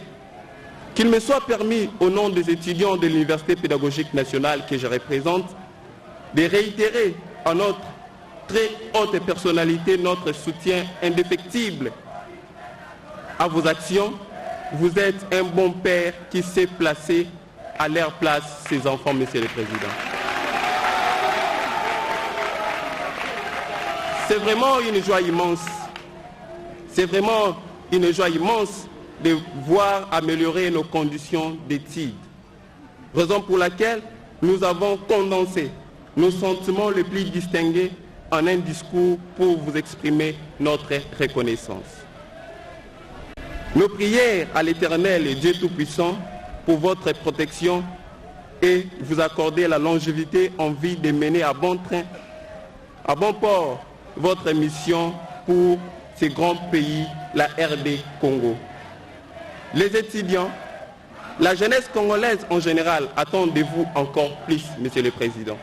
qu'il me soit permis, au nom des étudiants de l'Université pédagogique nationale que je représente, de réitérer à notre très haute personnalité notre soutien indéfectible à vos actions. Vous êtes un bon père qui sait placer à leur place ses enfants, Monsieur le Président. C'est vraiment une joie immense. C'est vraiment une joie immense de voir améliorer nos conditions d'études. Raison pour laquelle nous avons condensé nos sentiments les plus distingués en un discours pour vous exprimer notre reconnaissance. Nos prières à l'Éternel et Dieu Tout-Puissant pour votre protection et vous accorder la longévité en vie de mener à bon train, à bon port, votre mission pour ce grand pays, la RD Congo. Les étudiants, la jeunesse congolaise en général attendent de vous encore plus, Monsieur le Président.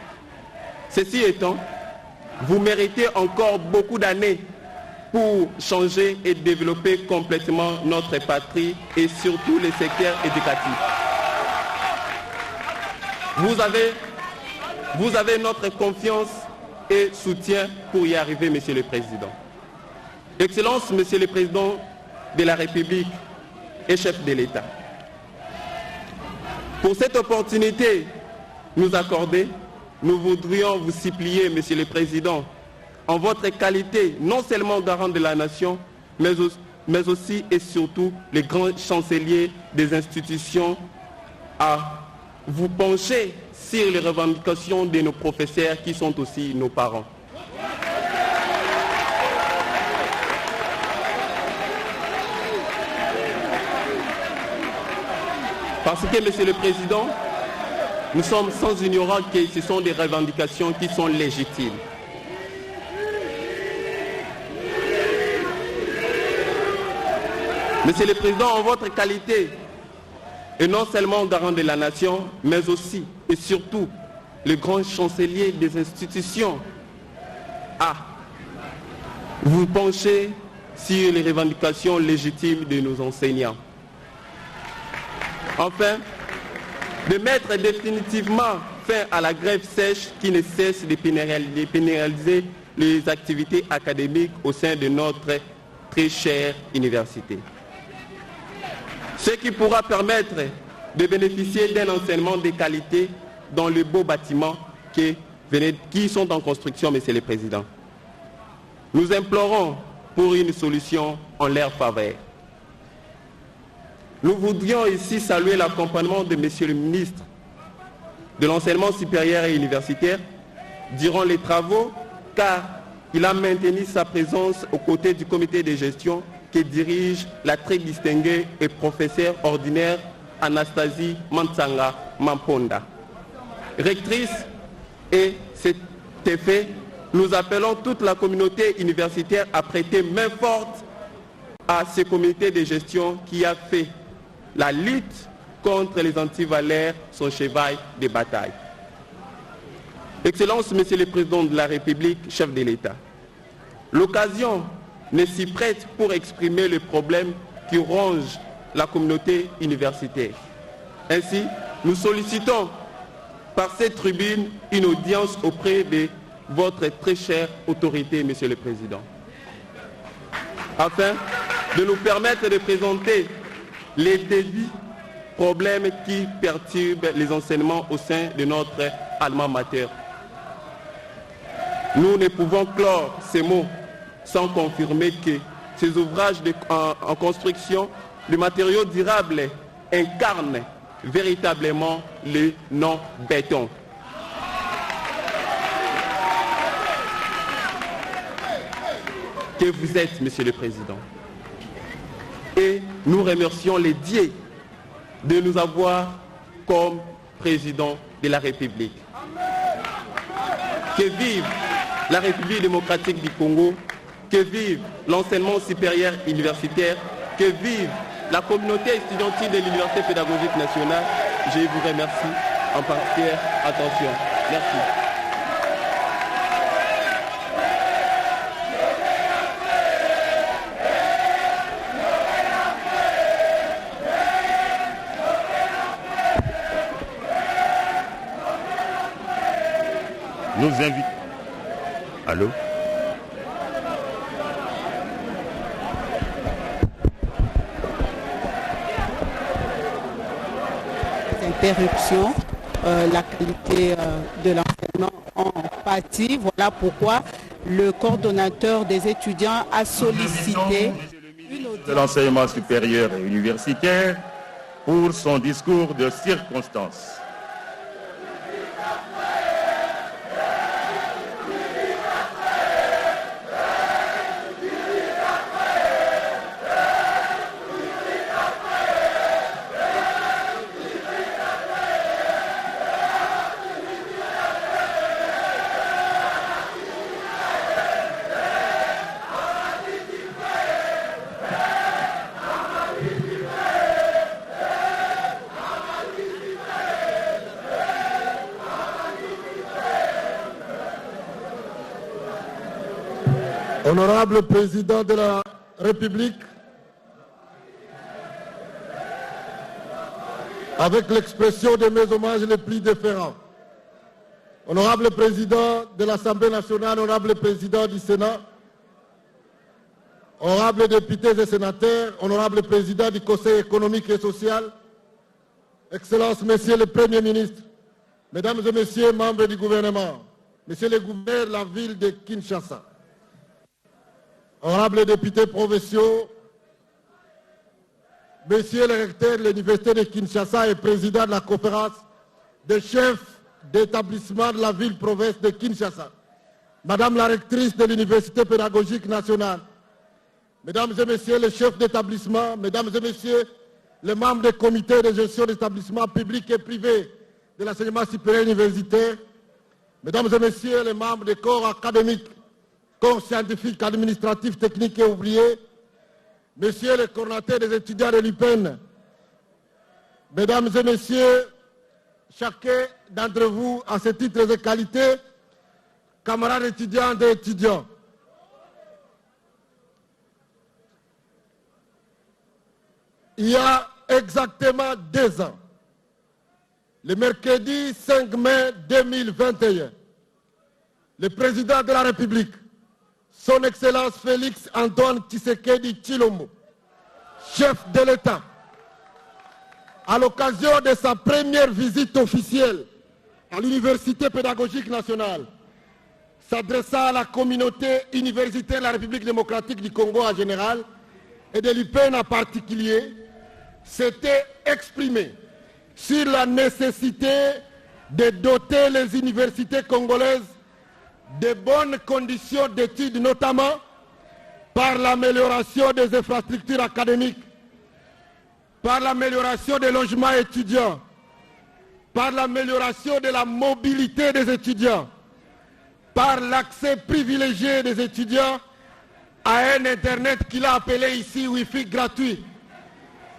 Ceci étant, vous méritez encore beaucoup d'années pour changer et développer complètement notre patrie et surtout les secteurs éducatifs. Vous avez notre confiance et soutien pour y arriver, Monsieur le Président. Excellence, Monsieur le Président de la République et chef de l'État. Pour cette opportunité nous accorder, nous voudrions vous supplier, Monsieur le Président, en votre qualité, non seulement garant de la nation, mais aussi et surtout les grands chanceliers des institutions, à vous pencher sur les revendications de nos professeurs qui sont aussi nos parents. Parce que, Monsieur le Président, nous sommes sans ignorer que ce sont des revendications qui sont légitimes. Monsieur le Président, en votre qualité, et non seulement garant de la nation, mais aussi et surtout le grand chancelier des institutions, à vous pencher sur les revendications légitimes de nos enseignants. Enfin, de mettre définitivement fin à la grève sèche qui ne cesse de pénaliser les activités académiques au sein de notre très chère université. Ce qui pourra permettre de bénéficier d'un enseignement de qualité dans les beaux bâtiments qui sont en construction, Monsieur le Président. Nous implorons pour une solution en leur faveur. Nous voudrions ici saluer l'accompagnement de Monsieur le ministre de l'enseignement supérieur et universitaire durant les travaux, car il a maintenu sa présence aux côtés du comité de gestion qui dirige la très distinguée et professeure ordinaire Anastasie Mansanga Mamponda. Rectrice, et cet effet, nous appelons toute la communauté universitaire à prêter main forte à ce comité de gestion qui a fait la lutte contre les antivalaires son cheval de bataille. Excellence, Monsieur le Président de la République, chef de l'État, l'occasion ne s'y prête pour exprimer le problème qui ronge la communauté universitaire. Ainsi, nous sollicitons par cette tribune une audience auprès de votre très chère autorité, Monsieur le Président, afin de nous permettre de présenter les défis, problèmes qui perturbent les enseignements au sein de notre alma mater. Nous ne pouvons clore ces mots sans confirmer que ces ouvrages en construction de matériaux durables incarnent véritablement le non-béton. Que vous êtes, Monsieur le Président. Et nous remercions les dieux de nous avoir comme président de la République. Que vive la République démocratique du Congo, que vive l'enseignement supérieur universitaire, que vive la communauté étudiantine de l'Université pédagogique nationale. Je vous remercie en particulière attention. Merci. Nous invitons. Allô? Interruption, la qualité de l'enseignement en pâtit. Voilà pourquoi le coordonnateur des étudiants a sollicité de l'enseignement supérieur et universitaire pour son discours de circonstance. Honorable Président de la République, avec l'expression de mes hommages les plus déférents, Honorable Président de l'Assemblée nationale, Honorable Président du Sénat, Honorables députés et sénateurs, Honorable Président du Conseil économique et social, Excellences, Messieurs le Premier ministre, Mesdames et Messieurs membres du gouvernement, Messieurs les gouverneurs de la ville de Kinshasa, Honorables députés provinciaux, Messieurs les recteurs de l'Université de Kinshasa et Président de la conférence des chefs d'établissement de la ville-province de Kinshasa, Madame la rectrice de l'Université pédagogique nationale, Mesdames et Messieurs les chefs d'établissement, Mesdames et Messieurs les membres des comités de gestion d'établissements publics et privés de l'enseignement supérieur universitaire, Mesdames et Messieurs les membres des corps académiques, corps scientifiques, administratifs, techniques et ouvriers, Messieurs les coordonnateurs des étudiants de l'UPEN, Mesdames et Messieurs, chacun d'entre vous, à ce titre et qualités, camarades étudiants et étudiants, il y a exactement 2 ans, le mercredi 5 mai 2021, le président de la République, Son Excellence Félix Antoine Tshisekedi Tshilombo, chef de l'État, à l'occasion de sa première visite officielle à l'Université pédagogique nationale, s'adressa à la communauté universitaire de la République démocratique du Congo en général et de l'UPEN en particulier, s'était exprimé sur la nécessité de doter les universités congolaises de bonnes conditions d'études, notamment par l'amélioration des infrastructures académiques, par l'amélioration des logements étudiants, par l'amélioration de la mobilité des étudiants, par l'accès privilégié des étudiants à un Internet qu'il a appelé ici Wi-Fi gratuit,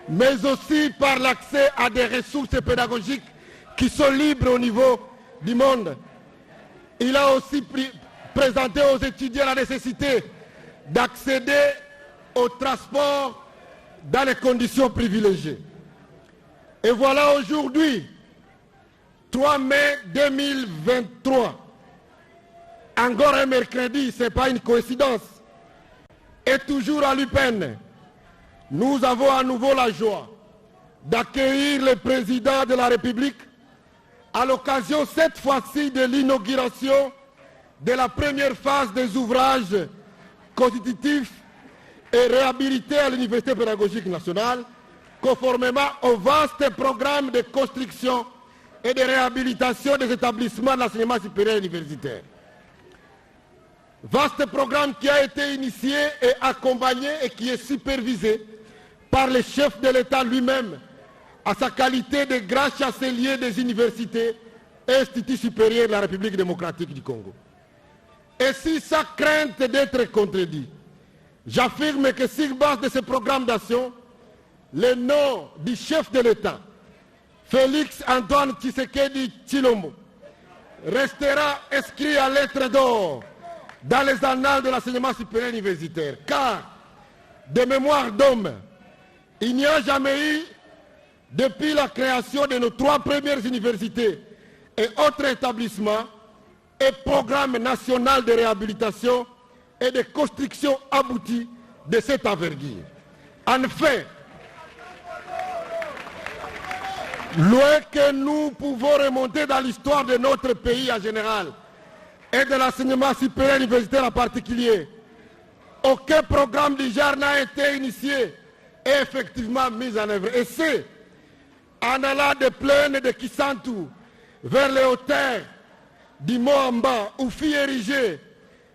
mais aussi par l'accès à des ressources pédagogiques qui sont libres au niveau du monde. Il a aussi présenté aux étudiants la nécessité d'accéder au transport dans les conditions privilégiées. Et voilà aujourd'hui, 3 mai 2023, encore un mercredi, ce n'est pas une coïncidence, et toujours à l'UPEN, nous avons à nouveau la joie d'accueillir le président de la République à l'occasion cette fois-ci de l'inauguration de la première phase des ouvrages constitutifs et réhabilités à l'Université pédagogique nationale, conformément au vaste programme de construction et de réhabilitation des établissements de l'enseignement supérieur universitaire. Vaste programme qui a été initié et accompagné et qui est supervisé par le chef de l'État lui-même à sa qualité de grand chancelier des universités et instituts supérieurs de la République démocratique du Congo. Et si sa crainte d'être contredit, j'affirme que sur base de ce programme d'action, le nom du chef de l'État, Félix Antoine Tshisekedi Tshilombo, restera inscrit à lettres d'or dans les annales de l'enseignement supérieur universitaire. Car, de mémoire d'homme, il n'y a jamais eu, depuis la création de nos 3 premières universités et autres établissements, et programme national de réhabilitation et de construction aboutie de cette envergure. En effet, loin que nous pouvons remonter dans l'histoire de notre pays en général et de l'enseignement supérieur universitaire en particulier, aucun programme du genre n'a été initié et effectivement mis en œuvre. Et c'est en allant des plaines de Kisantu vers les hauteurs du Moamba, où fut érigée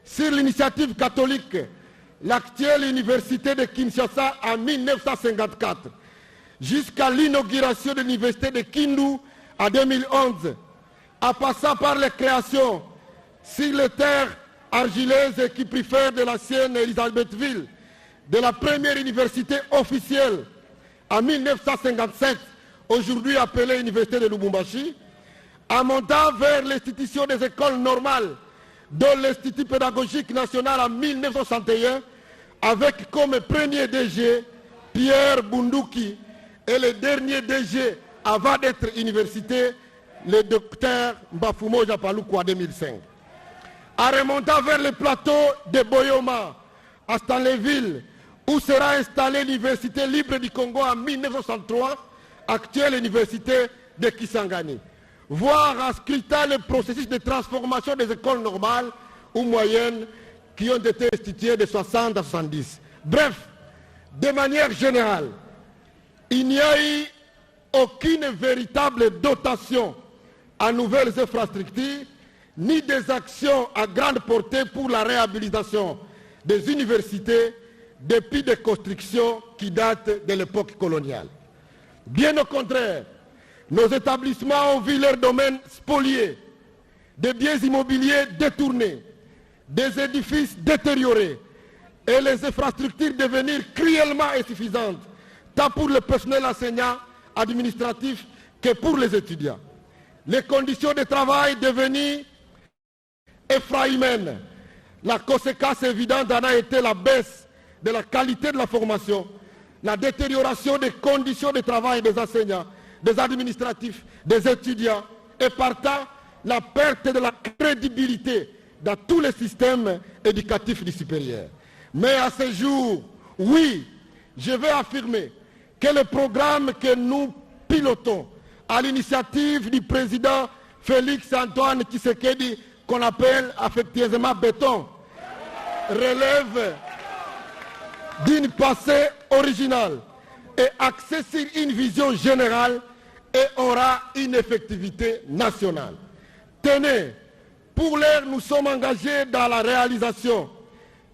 sur l'initiative catholique l'actuelle université de Kinshasa en 1954, jusqu'à l'inauguration de l'université de Kindu en 2011, en passant par les créations sur les terres argileuses qui préfèrent de l'ancienne Elisabethville, de la première université officielle en 1957, aujourd'hui appelée Université de Lubumbashi, en montant vers l'institution des écoles normales, dont l'Institut pédagogique national en 1961, avec comme premier DG Pierre Bunduki et le dernier DG avant d'être université, le docteur Mbafumo Japaloukou en 2005. En remontant vers le plateau de Boyoma, à Stanleyville, où sera installée l'Université libre du Congo en 1963, actuelle université de Kisangani, voire en scrutant le processus de transformation des écoles normales ou moyennes qui ont été instituées de 60 à 70. Bref, de manière générale, il n'y a eu aucune véritable dotation en nouvelles infrastructures, ni des actions à grande portée pour la réhabilitation des universités depuis des constructions qui datent de l'époque coloniale. Bien au contraire, nos établissements ont vu leur domaine spolié, des biens immobiliers détournés, des édifices détériorés et les infrastructures devenir cruellement insuffisantes, tant pour le personnel enseignant, administratif que pour les étudiants. Les conditions de travail devenues effraïmènes. La conséquence évidente en a été la baisse de la qualité de la formation, la détérioration des conditions de travail des enseignants, des administratifs, des étudiants, et partant la perte de la crédibilité dans tous les systèmes éducatifs du supérieur. Mais à ce jour, oui, je vais affirmer que le programme que nous pilotons à l'initiative du président Félix Antoine Tshisekedi, qu'on appelle affectueusement béton, relève d'une pensée originale et axée sur une vision générale et aura une effectivité nationale. Tenez, pour l'heure, nous sommes engagés dans la réalisation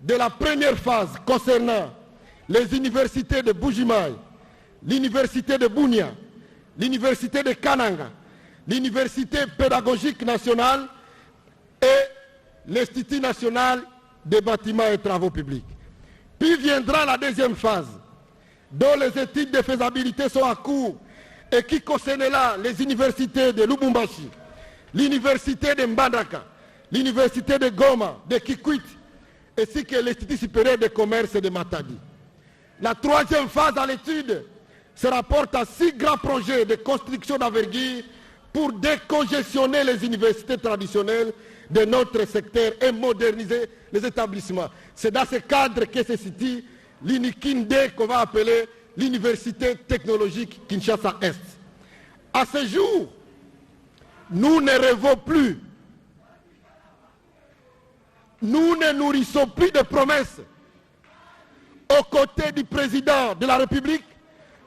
de la première phase concernant les universités de Bujimaï, l'université de Bunia, l'université de Kananga, l'université pédagogique nationale et l'Institut national des bâtiments et travaux publics. Puis viendra la deuxième phase, dont les études de faisabilité sont en cours et qui concernera les universités de Lubumbashi, l'université de Mbandaka, l'université de Goma, de Kikwit, ainsi que l'Institut supérieur de commerce de Matadi. La troisième phase de l'étude se rapporte à 6 grands projets de construction d'envergure pour décongestionner les universités traditionnelles de notre secteur et moderniser les établissements. C'est dans ce cadre que se situe l'INIKINDE qu'on va appeler l'Université technologique Kinshasa-Est. À ce jour, nous ne rêvons plus. Nous ne nourrissons plus de promesses. Aux côtés du président de la République,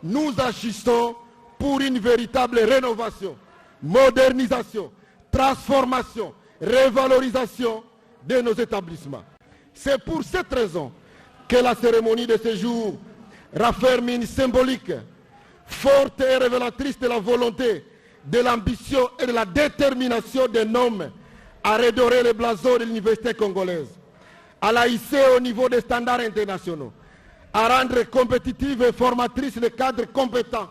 nous agissons pour une véritable rénovation, modernisation, transformation, révalorisation de nos établissements. C'est pour cette raison que la cérémonie de ce jour rafferme une symbolique forte et révélatrice de la volonté, de l'ambition et de la détermination d'un homme à redorer le blason de l'université congolaise, à la hisser au niveau des standards internationaux, à rendre compétitive et formatrice les cadres compétents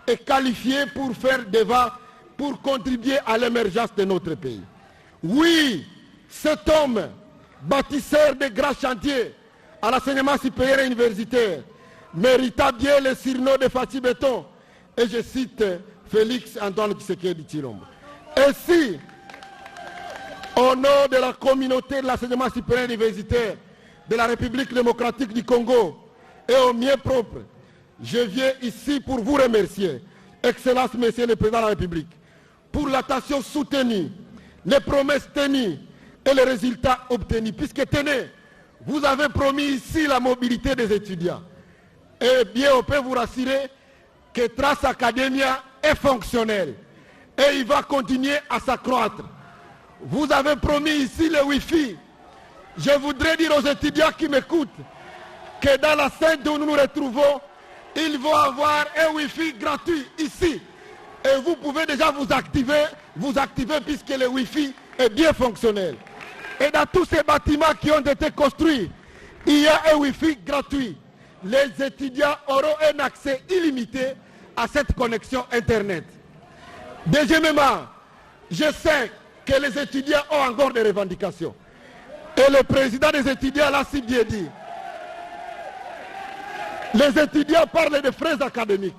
et qualifiés pour faire débat, pour contribuer à l'émergence de notre pays. Oui, cet homme, bâtisseur de grands chantiers à l'enseignement supérieur et universitaire, mérita bien le surnom de Fatih Béton. Et je cite Félix Antoine Tshisekedi Tshilombo. Ainsi, au nom de la communauté de l'enseignement supérieur et universitaire de la République démocratique du Congo et au mien propre, je viens ici pour vous remercier, Excellence Monsieur le Président de la République, pour l'attention soutenue, les promesses tenues et les résultats obtenus. Puisque tenez, vous avez promis ici la mobilité des étudiants. Et bien, on peut vous rassurer que Trace Academia est fonctionnel et il va continuer à s'accroître. Vous avez promis ici le Wi-Fi. Je voudrais dire aux étudiants qui m'écoutent que dans la scène où nous nous retrouvons, ils vont avoir un Wi-Fi gratuit ici. Et vous pouvez déjà vous activer puisque le Wi-Fi est bien fonctionnel. Et dans tous ces bâtiments qui ont été construits, il y a un Wi-Fi gratuit. Les étudiants auront un accès illimité à cette connexion Internet. Deuxièmement, je sais que les étudiants ont encore des revendications. Et le président des étudiants l'a si bien dit. Les étudiants parlent de frais académiques.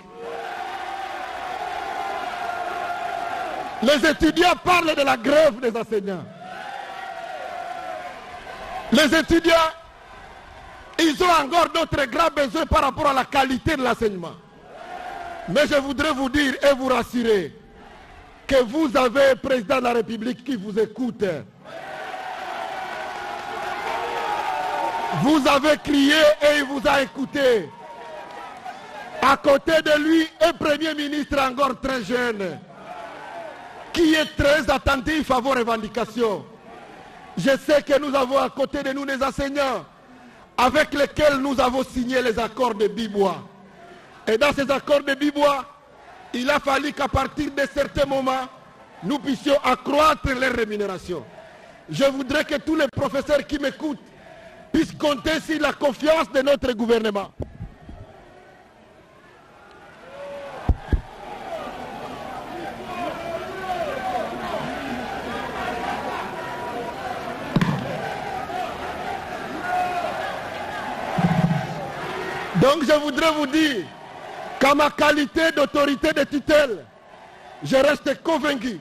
Les étudiants parlent de la grève des enseignants. Les étudiants, ils ont encore d'autres grands besoins par rapport à la qualité de l'enseignement. Mais je voudrais vous dire et vous rassurer que vous avez un président de la République qui vous écoute. Vous avez crié et il vous a écouté. À côté de lui, un premier ministre encore très jeune, qui est très attentif à vos revendications. Je sais que nous avons à côté de nous des enseignants avec lesquels nous avons signé les accords de Bibois. Et dans ces accords de Bibois, il a fallu qu'à partir de certains moments, nous puissions accroître les rémunérations. Je voudrais que tous les professeurs qui m'écoutent puissent compter sur la confiance de notre gouvernement. Donc je voudrais vous dire qu'à ma qualité d'autorité de tutelle, je reste convaincu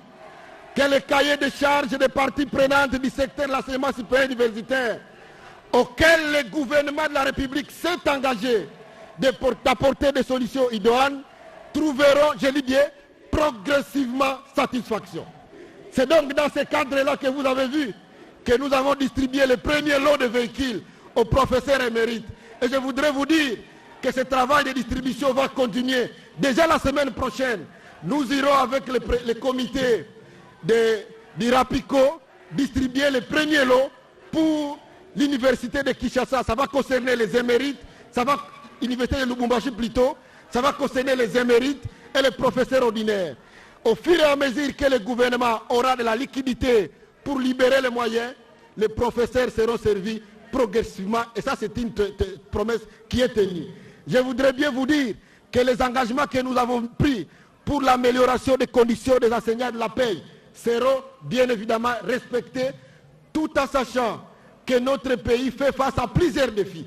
que le cahier de charges des parties prenantes du secteur de l'enseignement supérieur universitaire auquel le gouvernement de la République s'est engagé d'apporter des solutions idoines trouveront, je l'ai dit, progressivement satisfaction. C'est donc dans ce cadre-là que vous avez vu que nous avons distribué le premier lot de véhicules aux professeurs émérites. Et je voudrais vous dire que ce travail de distribution va continuer. Déjà la semaine prochaine, nous irons avec le comité du RAPICO distribuer le premier lot pour l'université de Kinshasa. Ça va concerner les émérites, l'université de Lubumbashi plutôt, ça va concerner les émérites et les professeurs ordinaires. Au fur et à mesure que le gouvernement aura de la liquidité pour libérer les moyens, les professeurs seront servis progressivement, et ça c'est une promesse qui est tenue. Je voudrais bien vous dire que les engagements que nous avons pris pour l'amélioration des conditions des enseignants de la paix seront bien évidemment respectés, tout en sachant que notre pays fait face à plusieurs défis.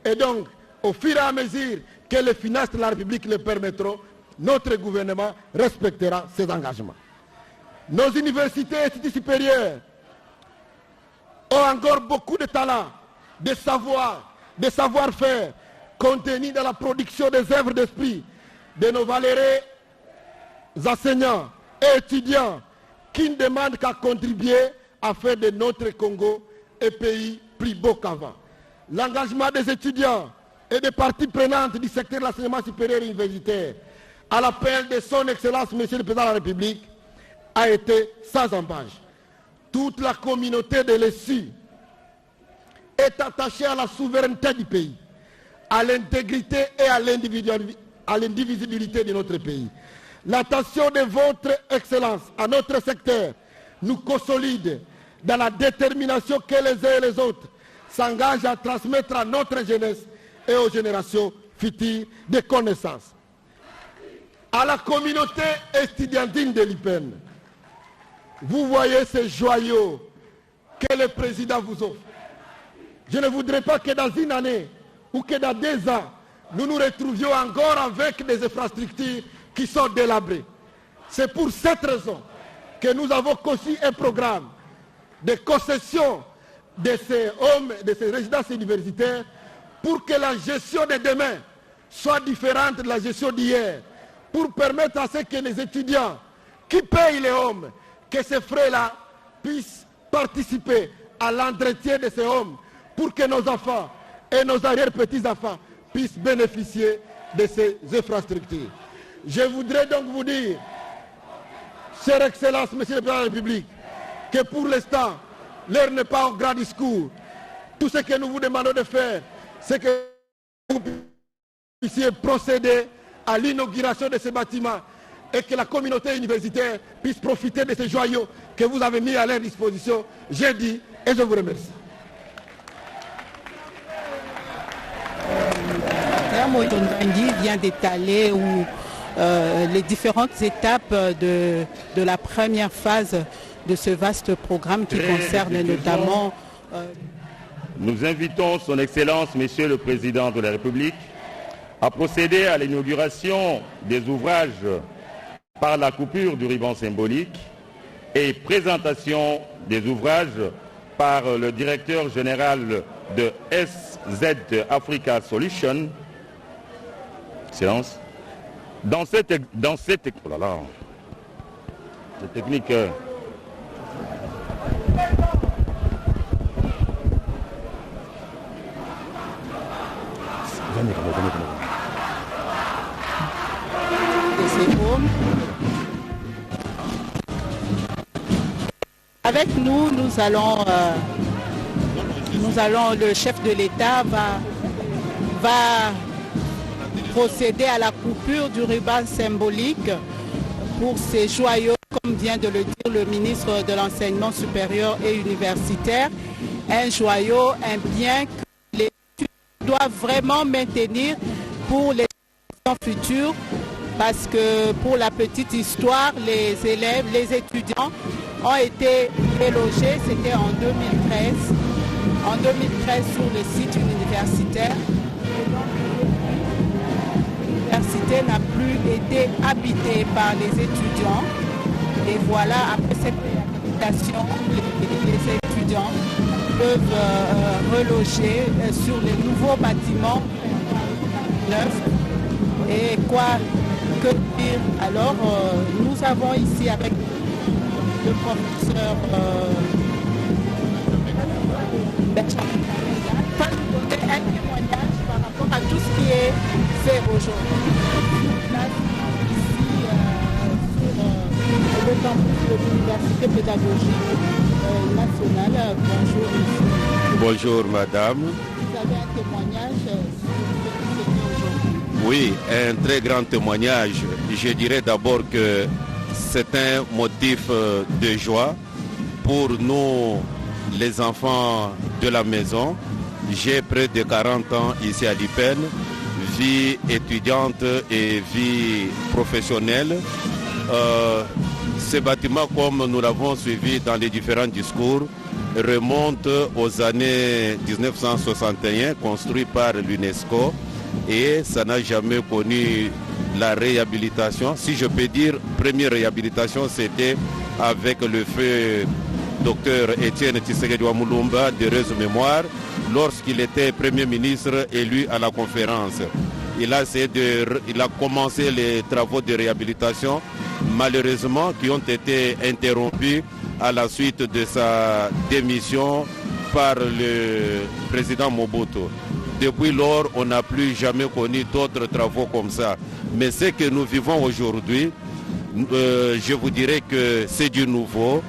Et donc, au fur et à mesure que les finances de la République le permettront, notre gouvernement respectera ses engagements. Nos universités et instituts supérieurs ont encore beaucoup de talent, de savoir, de savoir-faire contenu dans la production des œuvres d'esprit de nos valeureux enseignants et étudiants qui ne demandent qu'à contribuer à faire de notre Congo un pays plus beau qu'avant. L'engagement des étudiants et des parties prenantes du secteur de l'enseignement supérieur et universitaire à l'appel de son Excellence, Monsieur le Président de la République, a été sans embâche. Toute la communauté de l'ESU est attachée à la souveraineté du pays, à l'intégrité et à l'indivisibilité de notre pays. L'attention de votre Excellence à notre secteur nous consolide dans la détermination que les uns et les autres s'engagent à transmettre à notre jeunesse et aux générations futures des connaissances. À la communauté estudiantine de l'IPEN, vous voyez ces joyaux que le président vous offre. Je ne voudrais pas que dans une année ou que dans 2 ans, nous nous retrouvions encore avec des infrastructures qui sont délabrées. C'est pour cette raison que nous avons conçu un programme de concession de ces hommes, de ces résidences universitaires, pour que la gestion de demain soit différente de la gestion d'hier, pour permettre à ce que les étudiants qui payent les hommes, que ces frais-là puissent participer à l'entretien de ces hommes, pour que nos enfants et nos arrière-petits-enfants puissent bénéficier de ces infrastructures. Je voudrais donc vous dire, Chère Excellence, Monsieur le Président de la République, que pour l'instant, l'heure n'est pas au grand discours. Tout ce que nous vous demandons de faire, c'est que vous puissiez procéder à l'inauguration de ces bâtiments et que la communauté universitaire puisse profiter de ces joyaux que vous avez mis à leur disposition. J'ai dit et je vous remercie. Moïtondandi vient d'étaler les différentes étapes de la première phase de ce vaste programme qui concerne notamment... Nous invitons son Excellence, Monsieur le Président de la République, à procéder à l'inauguration des ouvrages par la coupure du ruban symbolique et présentation des ouvrages par le directeur général de SZ Africa Solutions. Silence. Dans cette oh là là, cette technique. Avec nous, nous allons, le chef de l'État va procéder à la coupure du ruban symbolique pour ces joyaux, comme vient de le dire le ministre de l'Enseignement supérieur et universitaire. Un joyau, un bien que les étudiants doivent vraiment maintenir pour les générations futures, parce que pour la petite histoire, les élèves, les étudiants ont été délogés, c'était en 2013. En 2013 sur le site universitaire. L'université n'a plus été habitée par les étudiants. Et voilà, après cette réhabilitation, les étudiants peuvent reloger sur les nouveaux bâtiments neufs. Et quoi que dire? Alors, nous avons ici avec le professeur Benjamin va nous donner un témoignage par rapport à tout ce qui est fait aujourd'hui. Là, ici, sur le campus de l'Université pédagogique nationale. Bonjour, monsieur. Bonjour, madame. Vous avez un témoignage sur ce qui est aujourd'hui? Oui, un très grand témoignage. Je dirais d'abord que c'est un motif de joie pour nous, les enfants de la maison. J'ai près de 40 ans ici à l'IPEN, vie étudiante et vie professionnelle. Ce bâtiment, comme nous l'avons suivi dans les différents discours, remonte aux années 1961, construit par l'UNESCO. et ça n'a jamais connu la réhabilitation. Si je peux dire, première réhabilitation, c'était avec le feu docteur Étienne Tshisekedi wa Mulumba, d'heureuse mémoire, lorsqu'il était Premier ministre élu à la conférence. Il a commencé les travaux de réhabilitation, malheureusement, qui ont été interrompus à la suite de sa démission par le président Mobutu. Depuis lors, on n'a plus jamais connu d'autres travaux comme ça. Mais ce que nous vivons aujourd'hui, je vous dirais que c'est du nouveau.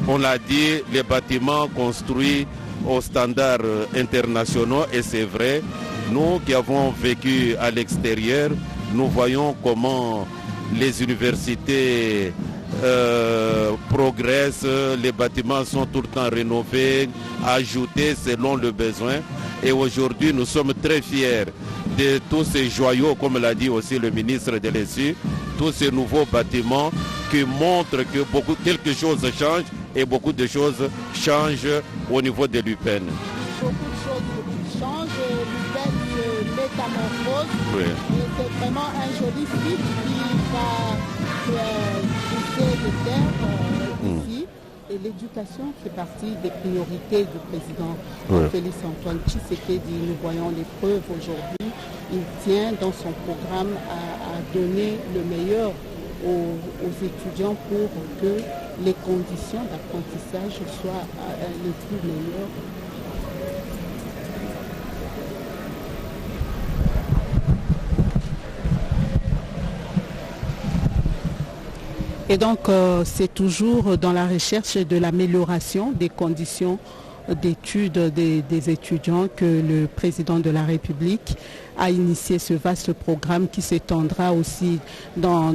On l'a dit, les bâtiments construits aux standards internationaux, et c'est vrai, nous qui avons vécu à l'extérieur, nous voyons comment les universités progressent, les bâtiments sont tout le temps rénovés, ajoutés selon le besoin. Et aujourd'hui, nous sommes très fiers de tous ces joyaux, comme l'a dit aussi le ministre de l'ESU, tous ces nouveaux bâtiments qui montrent que quelque chose change et beaucoup de choses changent au niveau de l'UPEN. Beaucoup de choses changent, l'UPEN se métamorphose. Oui. C'est vraiment un joli site qui va pousser de terre ici. Et l'éducation fait partie des priorités du président Félix Antoine Tshisekedi. Nous voyons les preuves aujourd'hui. Il tient dans son programme à donner le meilleur aux étudiants pour que les conditions d'apprentissage soient les plus meilleures. Et donc, c'est toujours dans la recherche de l'amélioration des conditions d'études des étudiants que le président de la République a initié ce vaste programme qui s'étendra aussi dans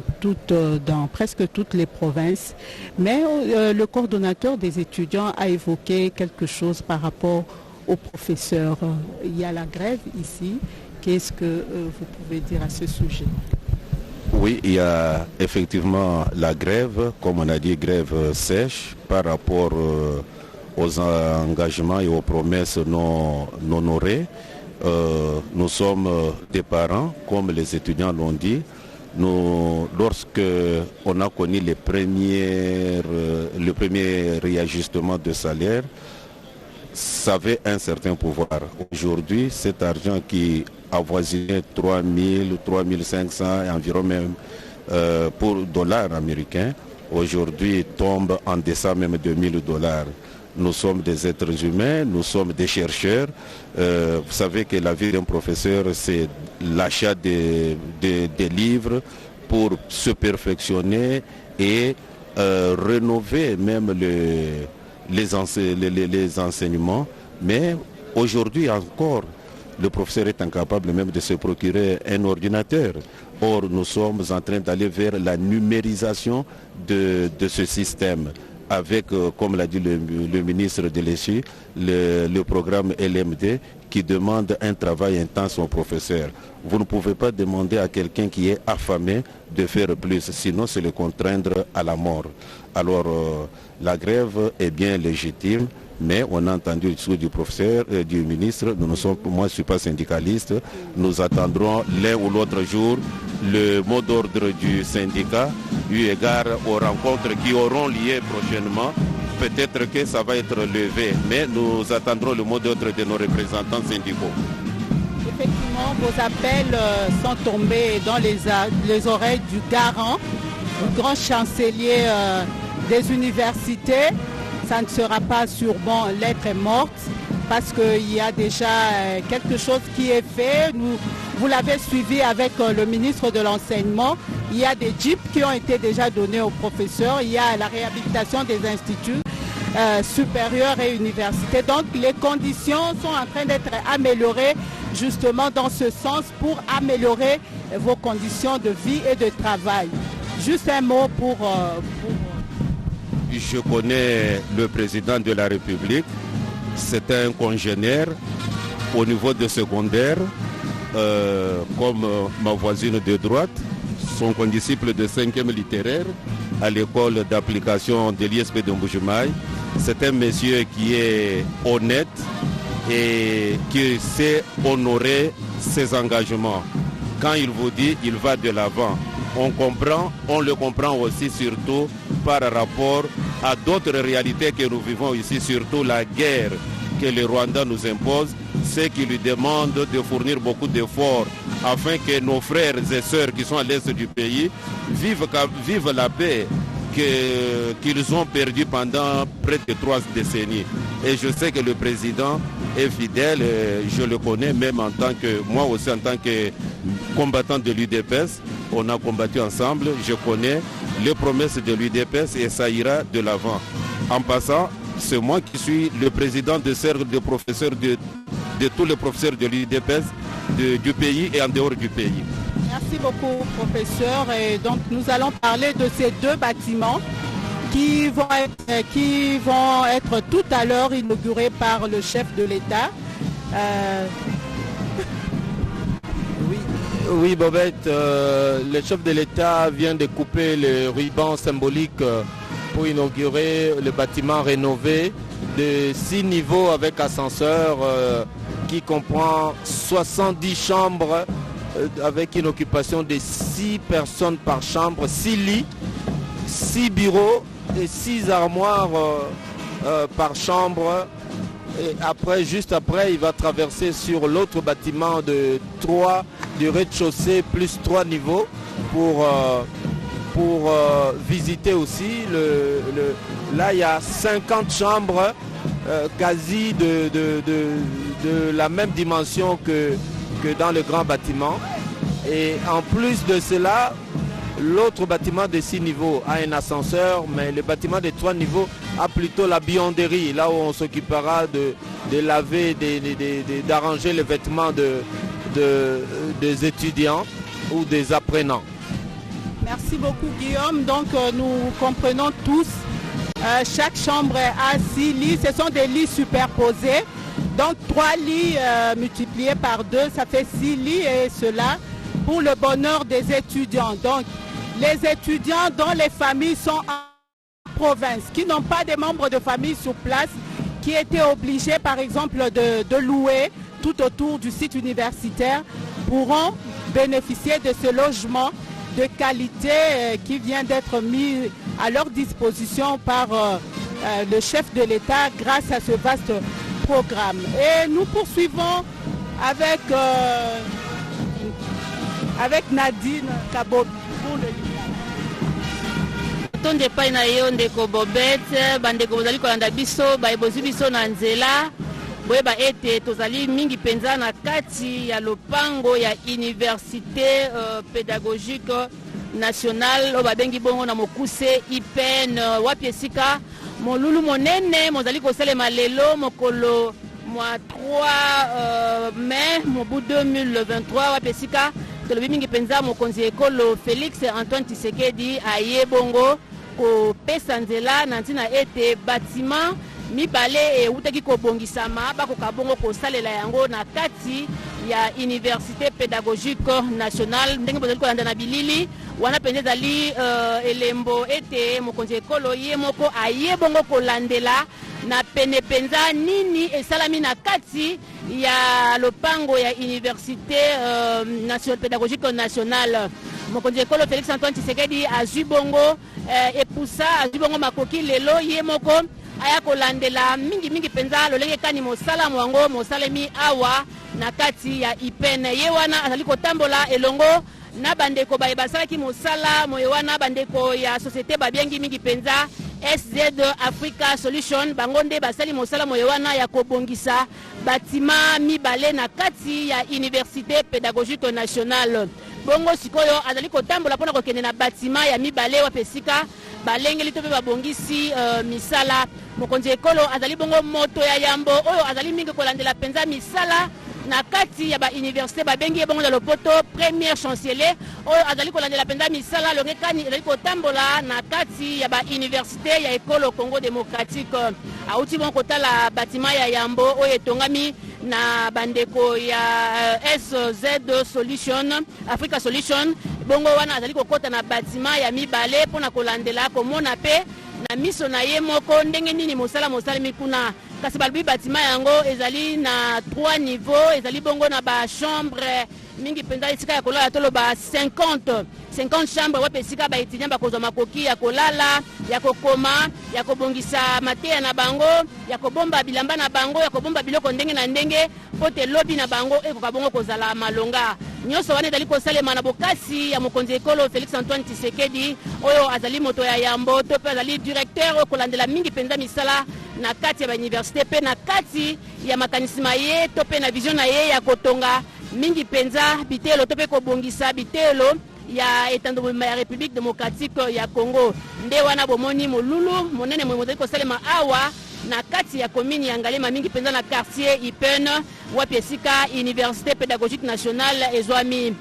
presque toutes les provinces. Mais le coordonnateur des étudiants a évoqué quelque chose par rapport aux professeurs. Il y a la grève ici. Qu'est-ce que vous pouvez dire à ce sujet ? Oui, il y a effectivement la grève, comme on a dit, grève sèche par rapport aux engagements et aux promesses non honorées. Nous sommes des parents, comme les étudiants l'ont dit. Lorsque on a connu le premier réajustement de salaire, ça avait un certain pouvoir. Aujourd'hui, cet argent qui avoisinait 3 000, 3 500 et environ même pour dollars américains, aujourd'hui tombe en deçà même de 1 000 $. Nous sommes des êtres humains, nous sommes des chercheurs. Vous savez que la vie d'un professeur, c'est l'achat des livres pour se perfectionner et rénover même les enseignements. Mais aujourd'hui encore, le professeur est incapable même de se procurer un ordinateur. Or, nous sommes en train d'aller vers la numérisation de ce système avec, comme l'a dit le ministre de l'ESU, le programme LMD qui demande un travail intense aux professeurs. Vous ne pouvez pas demander à quelqu'un qui est affamé de faire plus, sinon c'est le contraindre à la mort. Alors, la grève est bien légitime, mais on a entendu le discours du professeur, du ministre. Moi, je ne suis pas syndicaliste. Nous attendrons l'un ou l'autre jour le mot d'ordre du syndicat, eu égard aux rencontres qui auront lieu prochainement. Peut-être que ça va être levé, mais nous attendrons le mot d'ordre de nos représentants syndicaux. Effectivement, vos appels sont tombés dans les oreilles du garant, du grand chancelier des universités. Ça ne sera pas sûrement lettre morte parce qu'il y a déjà quelque chose qui est fait. Vous l'avez suivi avec le ministre de l'Enseignement. Il y a des jeeps qui ont été déjà donnés aux professeurs. Il y a la réhabilitation des instituts supérieurs et universités. Donc les conditions sont en train d'être améliorées justement dans ce sens pour améliorer vos conditions de vie et de travail. Juste un mot pour... Je connais le président de la République, c'est un congénère au niveau de secondaire, comme ma voisine de droite, son condisciple de 5e littéraire à l'école d'application de l'ISP de Mbujimaï. C'est un monsieur qui est honnête, et qui sait honorer ses engagements. Quand il vous dit, il va de l'avant. On le comprend aussi surtout par rapport à d'autres réalités que nous vivons ici, surtout la guerre que le Rwanda nous impose, c'est qui lui demande de fournir beaucoup d'efforts afin que nos frères et sœurs qui sont à l'est du pays vivent la paix qu'ils ont perdue pendant près de 3 décennies. Et je sais que le président est fidèle, je le connais même en tant que, moi aussi en tant que combattant de l'UDPS, on a combattu ensemble, je connais les promesses de l'UDPS et ça ira de l'avant. En passant, c'est moi qui suis le président de cercle de professeurs de tous les professeurs de l'UDPS du pays et en dehors du pays. Merci beaucoup, professeur. Et donc, nous allons parler de ces 2 bâtiments qui vont être tout à l'heure inaugurés par le chef de l'État. Oui, Bobette, le chef de l'État vient de couper le ruban symbolique pour inaugurer le bâtiment rénové de 6 niveaux avec ascenseur qui comprend 70 chambres avec une occupation de 6 personnes par chambre, 6 lits, 6 bureaux et 6 armoires par chambre. Et après, juste après, il va traverser sur l'autre bâtiment de 3 du rez-de-chaussée plus 3 niveaux pour visiter aussi. Là, il y a 50 chambres quasi de la même dimension que dans le grand bâtiment. Et en plus de cela, l'autre bâtiment de 6 niveaux a un ascenseur, mais le bâtiment de 3 niveaux a plutôt la buanderie, là où on s'occupera de laver, d'arranger les vêtements des étudiants ou des apprenants. Merci beaucoup, Guillaume. Donc nous comprenons tous, chaque chambre a 6 lits, ce sont des lits superposés. Donc 3 lits multipliés par 2, ça fait 6 lits et cela pour le bonheur des étudiants. Donc les étudiants dont les familles sont en province, qui n'ont pas de membres de famille sur place, qui étaient obligés par exemple de louer tout autour du site universitaire, pourront bénéficier de ce logement de qualité qui vient d'être mis à leur disposition par le chef de l'État grâce à ce vaste programme. Et nous poursuivons avec Nadine Kabobi pour le tonde pai na yo ndeko Bobette bandeko bozali kolanda biso bayebozi biso na nzela boyeba ete tozali mingi penza na kati ya lopango ya université pédagogique nationale oyo babengi bongo na mokuse IPN wapi esika molulu monene mozali kosalema lelo mokolo mwa 3 mai mobu 2023 wapi esika tolobi mingi penza mokonzi ekolo Félix Antoine Tshisekedi aye bongo kopesa nzela na ntina ete bâtiment mibale eutaki kobongisama bakoka bongo kosalela yango na kati ya université pédagogique nationale ndenge bozali kolanda na bilili wana penza ezali elembo ete mokonzi ekolo ye moko aye bongo kolandela na pene penza nini esalami na kati ya lopango ya université pédagogique nationale. Mokonzi ekolo Félix Antoine Tshisekedi azwi bongo epusa azwi bongo makoki lelo ye moko aya kolandela mingi penza lolenge kani mosala mwango mosalemi awa na kati ya IPN ye wana azali kotambola elongo na bandeko baye basalaki mosala moye wana bandeko ya société babiengi mingi penza SZ Africa Solution bango nde basali mosala moye wana ya kobongisa batima mibale na kati ya université pédagogique nationale. Bongo sikoyo azali kotambola pona kokende na batima ya mibale wapesika balengeli to pe babongisi misala. Mokonzi ekolo azali bongo moto ya yambo oyo azali mingi kolandela penza misala na kati ya ba université babengi bongo na lopoto premier chancelier oyo azali kolandela penza misala longekani azali kotambola na kati ya ba université ya ekolo Congo démocratique auti bongo kotala batima ya yambo oyo etongami na bandeko ya SZ Solution Africa Solution bongo wana azali kokota na batima ya mibale pona kolandela komona pe na miso na ye moko ndenge nini mosala mikuna kasi balbi bâtiment yango ezali na 3 niveaux ezali bongo na ba chambre mingi penza esika ya kolala toloba 50 chambre wape esika ba étudiant bakozwa makoki ya kolala ya kokoma ya kobongisa mateya na bango ya kobomba bilamba na bango ya kobomba biloko ndenge na ndenge po te lobi na bango ekoka bongo kozala malonga nyonso wana ezali kosalema na bokasi ya mokonzi ekolo Félix Antoine Tshisekedi oyo azali moto ya yambo to mpe azali directeur oyo kolandela mingi penza misala na kati ya bauniversité mpe na kati ya makanisima ye to mpe na vision na ye ya kotonga mingi penza bitelo to mpe kobongisa bitelo ya etandobima ya République démocratique ya Congo nde wana bomoni molulu monene mozali kosalema awa na kati ya commune ya Ngalema mingi penza na quartier Ipen wapi esika Université pédagogique nationale ezwami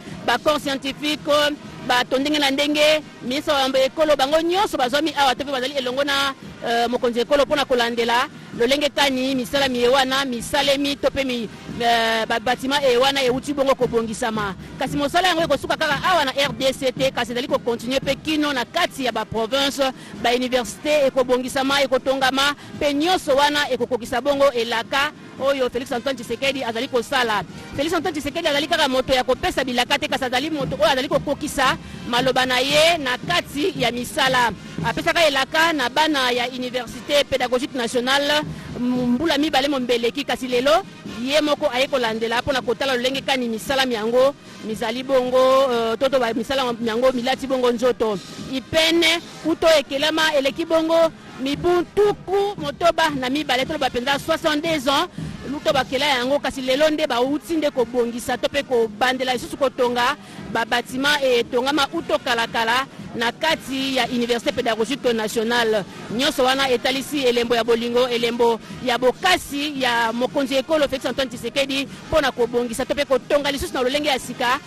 corps scientifique batondenge na ndenge ministre wa ekolo bango nyonso bazwami awa to mpe bazali elongo na mokonzi ekolo mpona kolandela lolenge kani misala miyewana misalemi to mpe babatima ewana euti bongo kobongisama kasi mosala yango ekosuka kaka awa na RDC te kasi ezali kokontinue mpe kino na kati ya baprovince bauniversité ekobongisama ekotongama mpe nyonso wana ekokokisa bongo elaka oyo Félix Antoine Tshisekedi azali kosala. Félix Antoine Tshisekedi azali kaka moto ya kopesa bilaka te kasi azali moto oyo azali kokokisa maloba na ye na kati ya misala apesaka elaka na bana ya Université pédagogique nationale mbula mibale mombeleki kasi lelo ye moko aye kolandela mpona kotala lolenge kani misala yango mizali bongo toto misala yango milati bongo nzoto ipene kuto ekelama eleki bongo mibuntuku motoba na mibale tolo bapenza 62 ans luto bakela yango kasi lelo nde bauti nde kobongisa to mpe kobandela lisusu kotonga babatima etongama uto kalakala na kati ya Université pédagogique nationale nyonso wana etalisi elembo ya bolingo elembo ya bokasi ya mokonzi ekolo Félix Antoine Tshisekedi mpona kobongisa to mpe kotonga lisusu na lolenge ya sika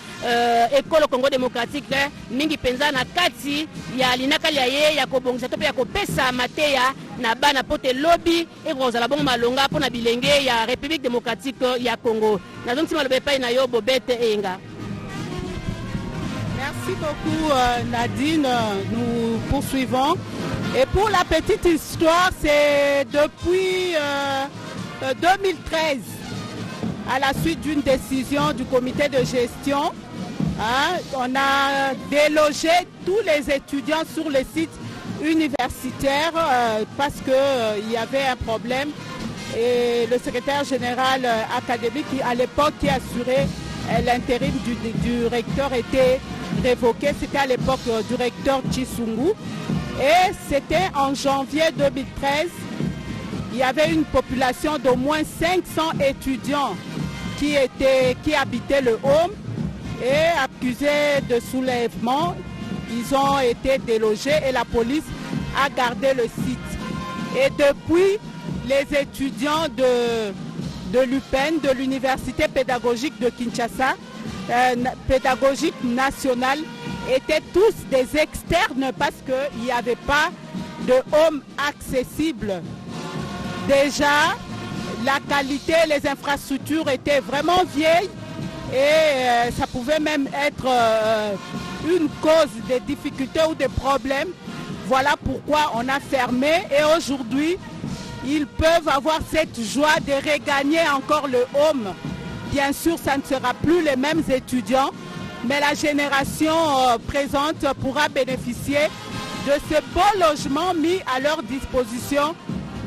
ekolo Congo démocratique mingi penza na kati ya linakali ya ye ya kobongisa to mpe ya kopesa mateya na bana po te lobi ekozala bongo malonga mpona bilenge ya République démocratique ya Congo nazongisima loba epai na yo Bobette Enga. Merci beaucoup Nadine, nous poursuivons. Et pour la petite histoire, c'est depuis 2013, à la suite d'une décision du comité de gestion, on a délogé tous les étudiants sur le site universitaire parce qu'il y avait un problème. Et le secrétaire général académique, à l'époque, qui assurait l'intérim du recteur était révoqué. C'était à l'époque du recteur Chisungu. Et c'était en janvier 2013. Il y avait une population d'au moins 500 étudiants qui habitaient le home et accusés de soulèvement. Ils ont été délogés et la police a gardé le site. Et depuis, les étudiants de l'UPEN, de l'Université pédagogique de Kinshasa, pédagogique nationale, étaient tous des externes parce qu'il n'y avait pas de home accessible. Déjà, la qualité, les infrastructures étaient vraiment vieilles et ça pouvait même être une cause de difficultés ou de problèmes. Voilà pourquoi on a fermé et aujourd'hui, ils peuvent avoir cette joie de regagner encore le home. Bien sûr, ça ne sera plus les mêmes étudiants, mais la génération présente pourra bénéficier de ce beau logement mis à leur disposition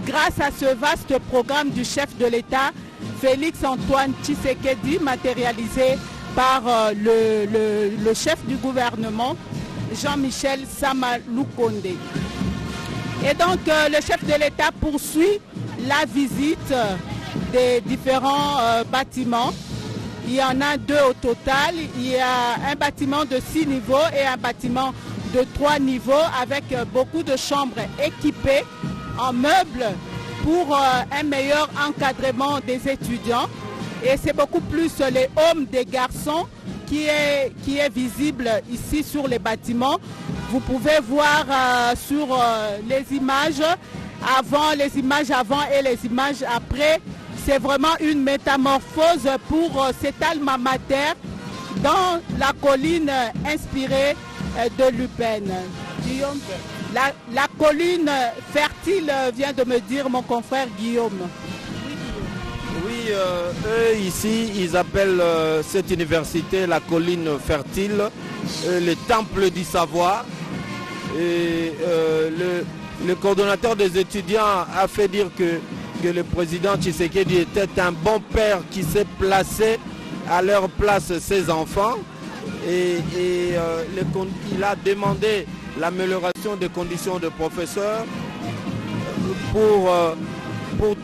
grâce à ce vaste programme du chef de l'État, Félix Antoine Tshisekedi, matérialisé par le chef du gouvernement, Jean-Michel Sama Lukonde. Et donc le chef de l'État poursuit la visite des différents bâtiments. Il y en a 2 au total. Il y a un bâtiment de 6 niveaux et un bâtiment de 3 niveaux avec beaucoup de chambres équipées en meubles pour un meilleur encadrement des étudiants. Et c'est beaucoup plus les homes des garçons qui est visible ici sur les bâtiments. Vous pouvez voir sur les images avant et les images après. C'est vraiment une métamorphose pour cet alma mater dans la colline inspirée de l'UPEN. Guillaume. La colline fertile vient de me dire mon confrère Guillaume. Oui, eux ici, ils appellent cette université la colline fertile, le temple du savoir. Et le coordonnateur des étudiants a fait dire que le président Tshisekedi était un bon père qui s'est placé à leur place ses enfants. Et il a demandé l'amélioration des conditions de professeurs pour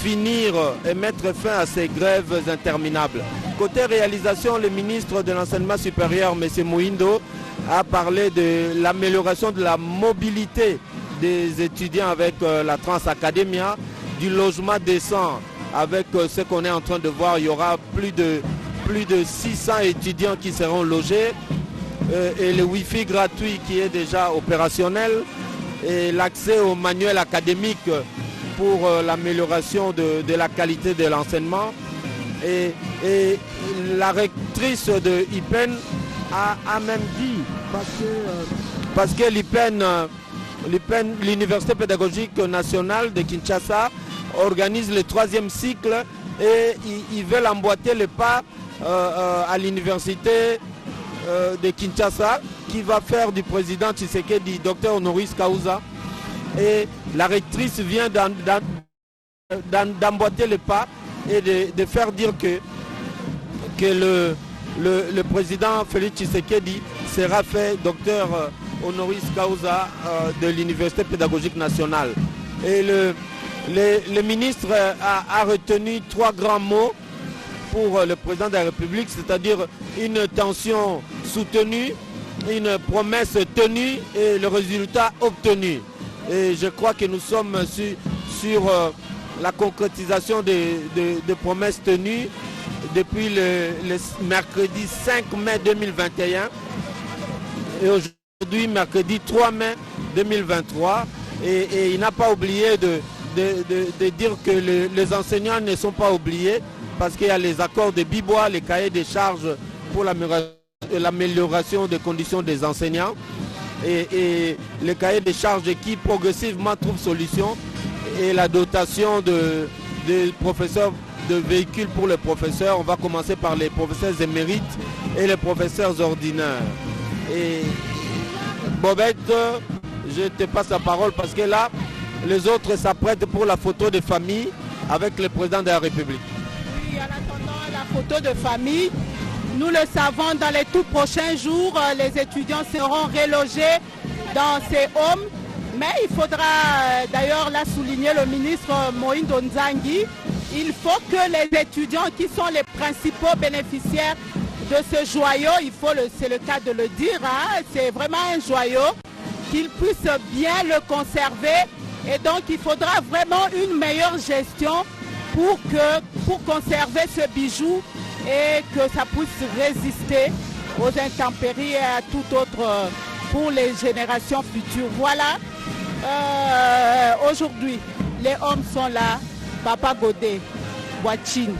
finir et mettre fin à ces grèves interminables. Côté réalisation, le ministre de l'Enseignement supérieur, M. Mouindo, a parlé de l'amélioration de la mobilité des étudiants avec la Transacademia, du logement décent avec ce qu'on est en train de voir. Il y aura plus de 600 étudiants qui seront logés et le Wi-Fi gratuit qui est déjà opérationnel et l'accès au manuel académique pour l'amélioration de la qualité de l'enseignement. Et la rectrice de IPEN a même dit, parce que l'IPEN, l'Université pédagogique nationale de Kinshasa, organise le 3e cycle et ils veulent emboîter le pas à l'Université de Kinshasa qui va faire du président Tshisekedi, Dr Honoris Causa. Et la rectrice vient d'emboîter le pas et de faire dire que le président Félix Tshisekedi sera fait docteur honoris causa de l'Université pédagogique nationale. Et le ministre a retenu 3 grands mots pour le président de la République, c'est-à-dire une tension soutenue, une promesse tenue et le résultat obtenu. Et je crois que nous sommes sur la concrétisation des promesses tenues depuis le mercredi 5 mai 2021 et aujourd'hui mercredi 3 mai 2023. Et il n'a pas oublié de dire que les enseignants ne sont pas oubliés parce qu'il y a les accords de Bibois, les cahiers des charges pour l'amélioration des conditions des enseignants et les cahiers des charges qui progressivement trouvent solution et la dotation des professeurs, de véhicules pour les professeurs. On va commencer par les professeurs émérites et les professeurs ordinaires. Et Bobette, je te passe la parole parce que là, les autres s'apprêtent pour la photo de famille avec le président de la République. Oui, en attendant la photo de famille, nous le savons, dans les tout prochains jours, les étudiants seront relogés dans ces homes. Mais il faudra d'ailleurs là souligner le ministre Moïndo Nzangi. Il faut que les étudiants qui sont les principaux bénéficiaires de ce joyau, c'est le cas de le dire, hein, c'est vraiment un joyau, qu'ils puissent bien le conserver. Et donc il faudra vraiment une meilleure gestion pour conserver ce bijou et que ça puisse résister aux intempéries et à tout autre pour les générations futures. Voilà, aujourd'hui, les hommes sont là. Papa Godé, Boachine.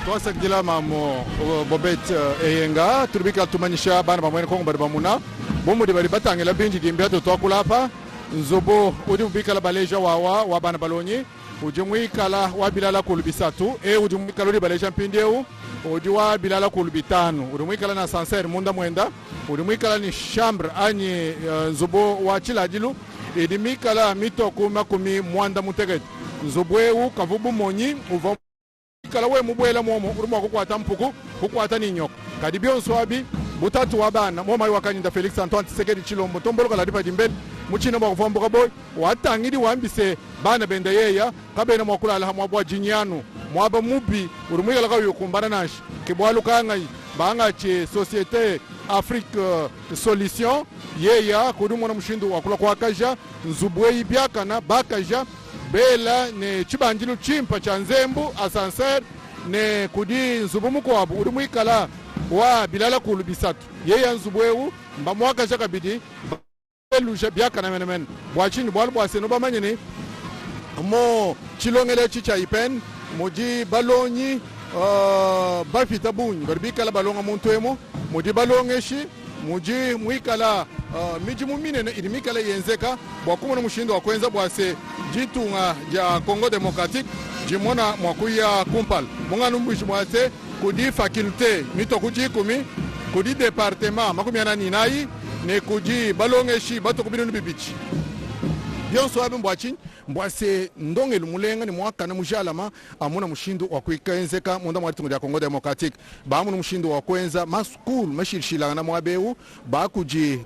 Toi sakdila mamo Bobet Eyenga turubika tumanisha bana bamwene kongo bari bamuna bomu de bari batangela binji dimbia to tokulapa nzobo udi ubikala baleja wa bana balonyi ujimwi kala wa bilala kulubisatu ujimwi kala udi baleja mpindeu udi wa bilala kulubitano udi kala na sanser munda mwenda udi kala ni chambre anyi nzobo wa chilajilu edimi kala mito kumi mwanda muteget nzobwewu kavubu monyi uva kala we mubwela momo urimo kukwata mpuku kukwata ninyoko kadi byonso abi butatu wabana moma wakanyinda Felix Antoine Tshisekedi Chilombo tombolo kala dipa dimbele muchina mwa kuvomboka boy watangiri wambise bana benda yeya kabena mwakulala hamwa bwa jinyanu mwaba mubi urimo kala kayo kumbana nashi kibwalu kangai banga che Société Afrique Solution yeya kudumo na mshindu wakula kwa kaja nzubwe ibyaka na bakaja bela ne chibanjilu chimpa cha nzembu asanser ne kudi nzubumuko wabu urimwikala wa bilala kulubisatu yeya nzubwewu mbamwaka chakabidi belusha byaka na menemen bwachini bwalu bwaseno bamanyini mo chilongele chicha ipen moji balonyi bafita bunyi barbikala balonga muntu emo moji balongeshi muji muikala miji mumine ili mikala yenzeka bwakumona mushindo wa kwenza bwase jitunga ja Congo Democratique jimona mwakuya kumpal munganu mbishi bwase kudi faculté mito kuji kumi kudi département makumi ana ninayi ne kudi balongeshi bato kubinu bibichi byonso abe mbwachi mbwase ndonge lumulenga ni mwaka na mujalama amuna mushindo wa kuikenzeka munda mwari tungu ya Congo Democratique ba amuna mushindo wa kwenza maskul mashirishila na mwabeu ba kuji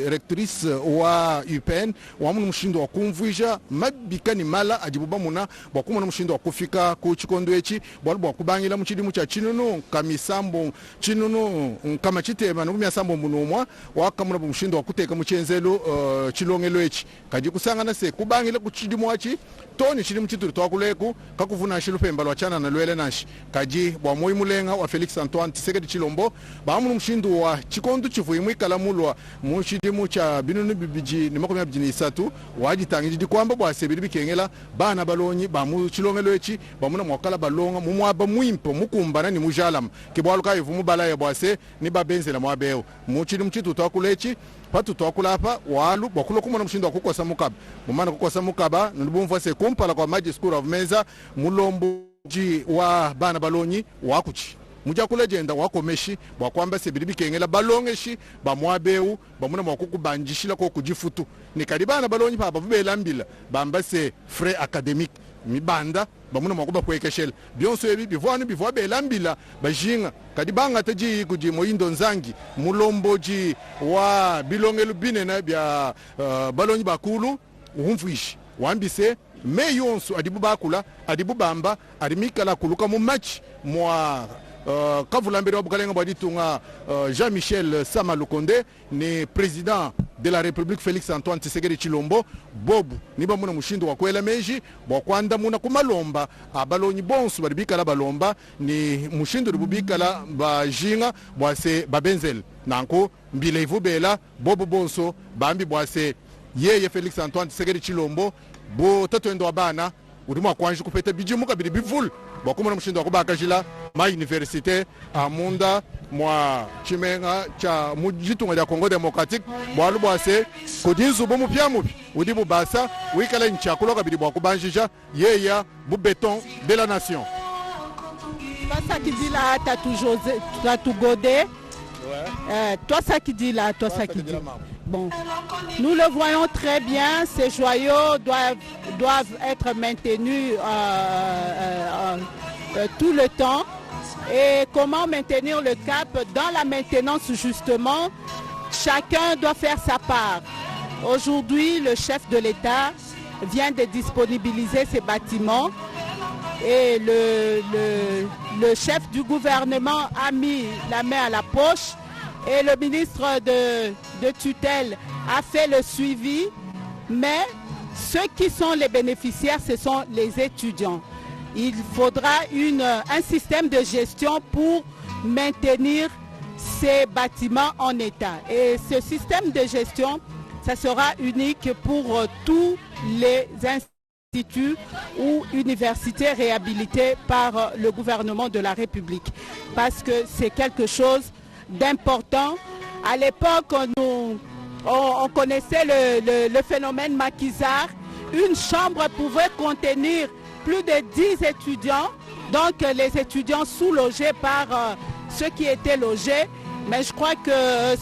rectrice wa UPN wa amuna mushindo wa kumvuija mabikani mala ajibuba muna ba kumuna mushindo wa kufika ku chikondo echi bwa kubangila muchidimu cha chinunu kamisambo chinunu kama chitema no myasamba munumwa wa kamuna mushindo wa kuteka muchenzelo chilongelo echi kaji kusangana se kubangila kuchi mwachi toni chili mchituru twakuleku kakuvuna shilupemba lwachana na lwele nashi kaji bwa moyi mulenga wa Felix Antoine Tshisekedi Chilombo bamu mshindu wa chikondu chivu imwikala mulwa mushidimu cha binunu bibiji ni makumi abijini isatu wajitangiji di kwamba bwa sebiri bikengela bana balonyi bamu chilongelo echi bamuna mwakala balonga mumwaba muimpo mukumbana ni mujalam kibwaluka ivu mubala ya bwase ni babenzela mwabeo muchili mchitu twakulechi patu twakulapa walu bakulo kumona mshindo wa kukosa mukaba mumana kukosa mukaba nubumva se kumpala kwa Magic School of Menza mulomboji wa bana balonyi wakuchi muja kulejenda wakomeshi bwakwamba sebiri bikengela balongeshi bamwabeu bamuna mwakukubanjishila ko kujifutu nikalibana balonyi papa bubelambila bambase frais académique mibanda bamuna mwakuba kwekeshela byonso ebi bivwanu bivwa belambila bajinga kadibanga taji kuji moyindo nzangi mulomboji wa bilongelu binena bya balonyi bakulu uhumfuishi wambise meyonso adibu bakula adibu bamba adimikala kuluka mu match mwa kavulambere wa bukalenga baditunga Jean-Michel Sama Lukonde ni président de la République Félix Antoine Tshisekedi Chilombo bobu niba muna mushindo wa kwela meji bwa kwanda muna kumalomba abalonyi bonso badibikala balomba ni mushindo rubikala bajinga bwase babenzel nanko mbile ivubela bobu bonso bambi bwase yeye Félix Antoine Tshisekedi Chilombo bo tatwendo abana urimo kwanje kupeta bijimu kabiri bivul bakumana mushindo wa kubakajila ma université amunda mwa chimenga cha mujitunga ya Congo Democratique bwalu bwase kudinzu bo mupya mubi udi bubasa wikala nchakulo kabiri bwa kubanjija yeya bu béton de la nation. Toi ça qui dit là t'as tout godé. Toi ça qui dit là, toi ça qui dit. Bon, nous le voyons très bien, ces joyaux doivent être maintenus tout le temps. Et comment maintenir le cap dans la maintenance justement, chacun doit faire sa part. Aujourd'hui, le chef de l'État vient de disponibiliser ces bâtiments et le chef du gouvernement a mis la main à la poche et le ministre de tutelle a fait le suivi, mais ceux qui sont les bénéficiaires, ce sont les étudiants. Il faudra un système de gestion pour maintenir ces bâtiments en état. Et ce système de gestion, ça sera unique pour tous les instituts ou universités réhabilités par le gouvernement de la République. Parce que c'est quelque chose d'important. À l'époque, on connaissait le phénomène maquisard. Une chambre pouvait contenir plus de 10 étudiants, donc les étudiants sous-logés par ceux qui étaient logés. Mais je crois que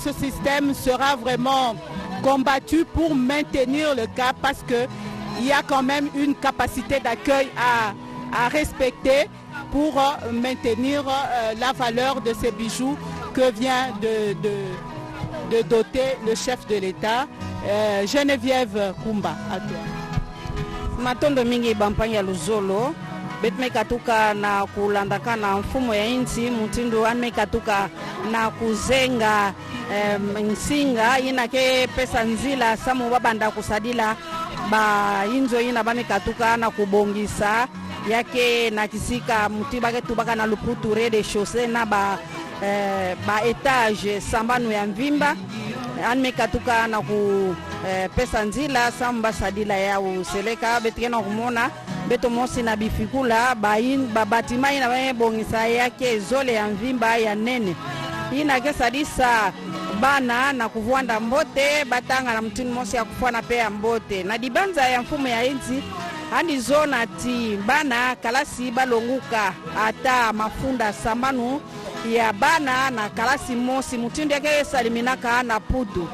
ce système sera vraiment combattu pour maintenir le cap parce qu'il y a quand même une capacité d'accueil à respecter pour maintenir la valeur de ces bijoux que vient de doter le chef de l'État. Geneviève Kumba, à toi. Matondo mingi bampanya luzolo betmekatuka na kulandaka na mfumo ya inti mutindo anmekatuka na kuzenga nsinga inake pesa nzila samu babanda kusadila ba inzo ina bamekatuka na kubongisa yake na kisika mutiba ke tubaka na luputu rede chaussée na ba etage sambanu ya mvimba anmekatuka na ku pesa nzila samba sadila ya useleka betikena kumona beto mosi na bifikula babatima ina bongisa yake zole ya mvimba ya nene ina ke sadisa bana na kuvwanda mbote batanga na mtini mosi ya kufwana pea mbote na dibanza ya mfumo ya inzi handi zona ti bana kalasi balonguka ata mafunda sambanu ya bana na kalasi mosi mutindo yake saliminaka na pudu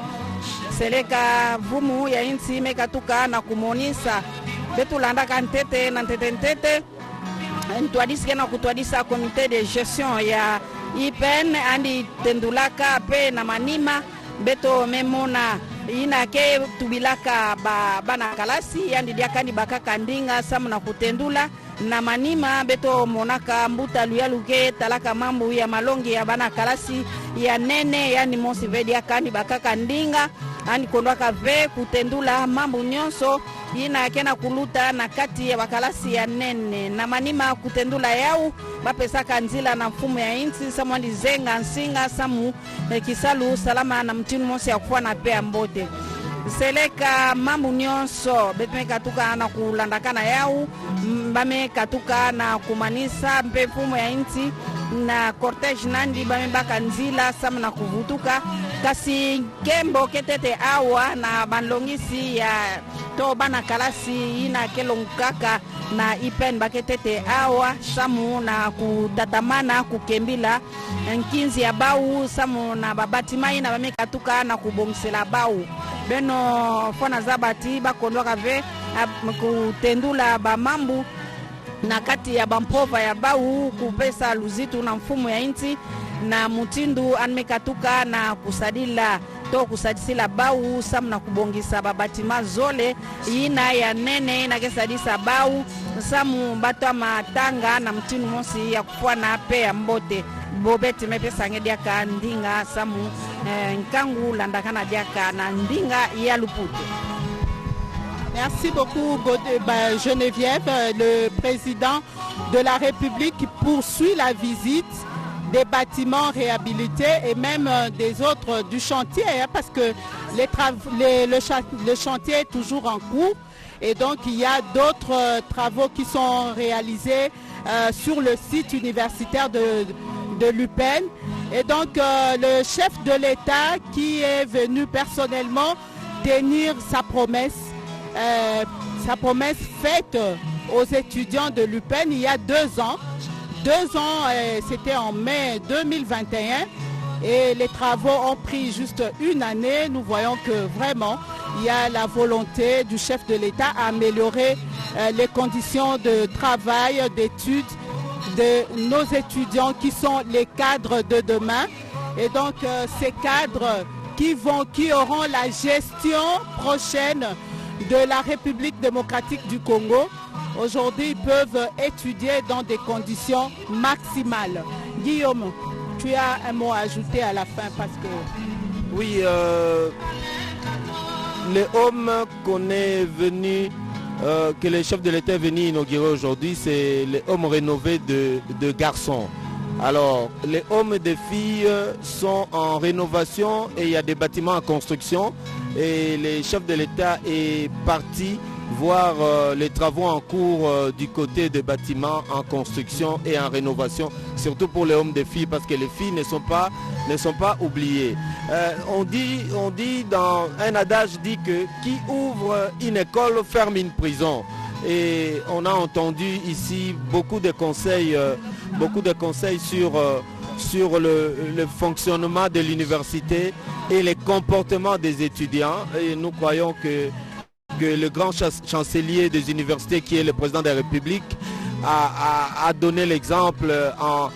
seleka vumu ya inzi mekatuka na kumonisa betulandaka ntete na ntete ntwadisi na kutwadisa komite de gestion ya IPN andi tendulaka pe na manima beto memona ina ke tubilaka bana kalasi yandi diakani bakaka ndinga samu na kutendula na manima beto monaka mbuta luyaluke talaka mambu ya malongi ya bana kalasi ya nene yani mosi vediakani bakaka ndinga ani kondwaka ve kutendula mambu nyonso ina kena kuluta na kati ya bakalasi ya nene na manima kutendula yau bapesaka nzila na mfumo ya insi samwandi zenga nsinga samu kisalu salama na mtinu mosi ya kufua na pea mbote seleka mambu nyonso betme katuka na kulandakana yau bame katuka na kumanisa mpe mfumo ya insi na cortege nandi bame baka nzila samu na kuvutuka kasi kembo ketete awa na banlongisi ya to bana kalasi ina kelongkaka na IPN baketete awa samu na kutatamana kukembila nkinzi ya bau samu na babatima ina bamekatuka na kubongisela bau beno fona zabati bakondwaka ve kutendula bamambu na kati ya bampova ya bau kupesa luzitu na mfumo ya inti na mutindu anmekatuka na kusadila to kusadisila bau samu na kubongisa babatima zole ina ya nene ina kesadisa bau samu bato matanga na mtinu mosi ya kufua na pe ya mbote bobeti mepesa ngediaka ndinga samu nkangu landakana diaka na ndinga ya lupute. Merci beaucoup Geneviève. Le président de la République poursuit la visite des bâtiments réhabilités et même des autres du chantier parce que le chantier est toujours en cours et donc il y a d'autres travaux qui sont réalisés sur le site universitaire de l'UPEN et donc le chef de l'État qui est venu personnellement tenir sa promesse faite aux étudiants de l'UPEN il y a 2 ans. 2 ans, c'était en mai 2021 et les travaux ont pris juste 1 année. Nous voyons que vraiment il y a la volonté du chef de l'État à améliorer les conditions de travail, d'études de nos étudiants qui sont les cadres de demain. Et donc ces cadres qui auront la gestion prochaine de la République démocratique du Congo. Aujourd'hui, ils peuvent étudier dans des conditions maximales. Guillaume, tu as un mot à ajouter à la fin parce que... Oui, les hommes qu'on est venu, que le chef de l'État est venu inaugurer aujourd'hui, c'est les hommes rénovés de garçons. Alors, les hommes et des filles sont en rénovation et il y a des bâtiments en construction. Et le chef de l'État est parti voir les travaux en cours du côté des bâtiments en construction et en rénovation, surtout pour les hommes et des filles, parce que les filles ne sont pas oubliées. On dit dans un adage dit que qui ouvre une école ferme une prison. Et on a entendu ici beaucoup de conseils sur le fonctionnement de l'université et les comportements des étudiants. Et nous croyons que le grand chancelier des universités, qui est le président de la République, a donné l'exemple, a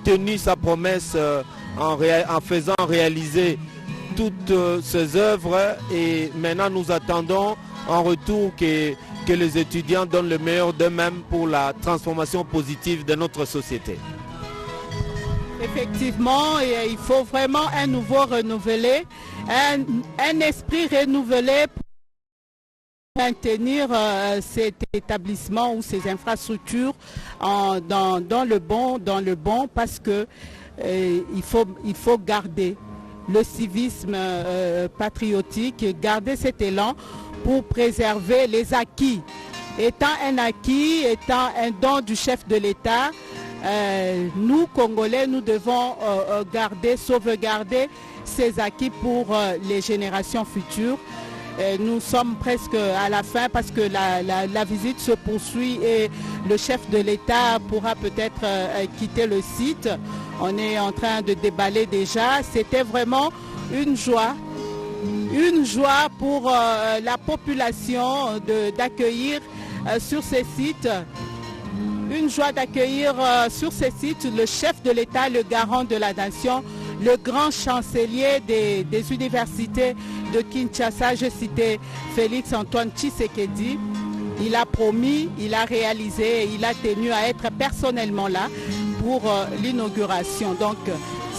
tenu sa promesse en faisant réaliser toutes ses œuvres. Et maintenant nous attendons en retour que les étudiants donnent le meilleur d'eux-mêmes pour la transformation positive de notre société. Effectivement, il faut vraiment un nouveau renouvelé, un esprit renouvelé pour maintenir cet établissement ou ces infrastructures dans le bon parce que il faut garder le civisme patriotique, garder cet élan pour préserver les acquis. Étant un acquis, étant un don du chef de l'État, nous, Congolais, nous devons sauvegarder ces acquis pour les générations futures. Nous sommes presque à la fin parce que la visite se poursuit et le chef de l'État pourra peut-être quitter le site. On est en train de déballer déjà. C'était vraiment une joie pour la population d'accueillir sur ces sites. Une joie d'accueillir sur ces sites le chef de l'État, le garant de la nation, le grand chancelier des universités de Kinshasa, je citais Félix Antoine Tshisekedi. Il a promis, il a réalisé, il a tenu à être personnellement là pour l'inauguration. Donc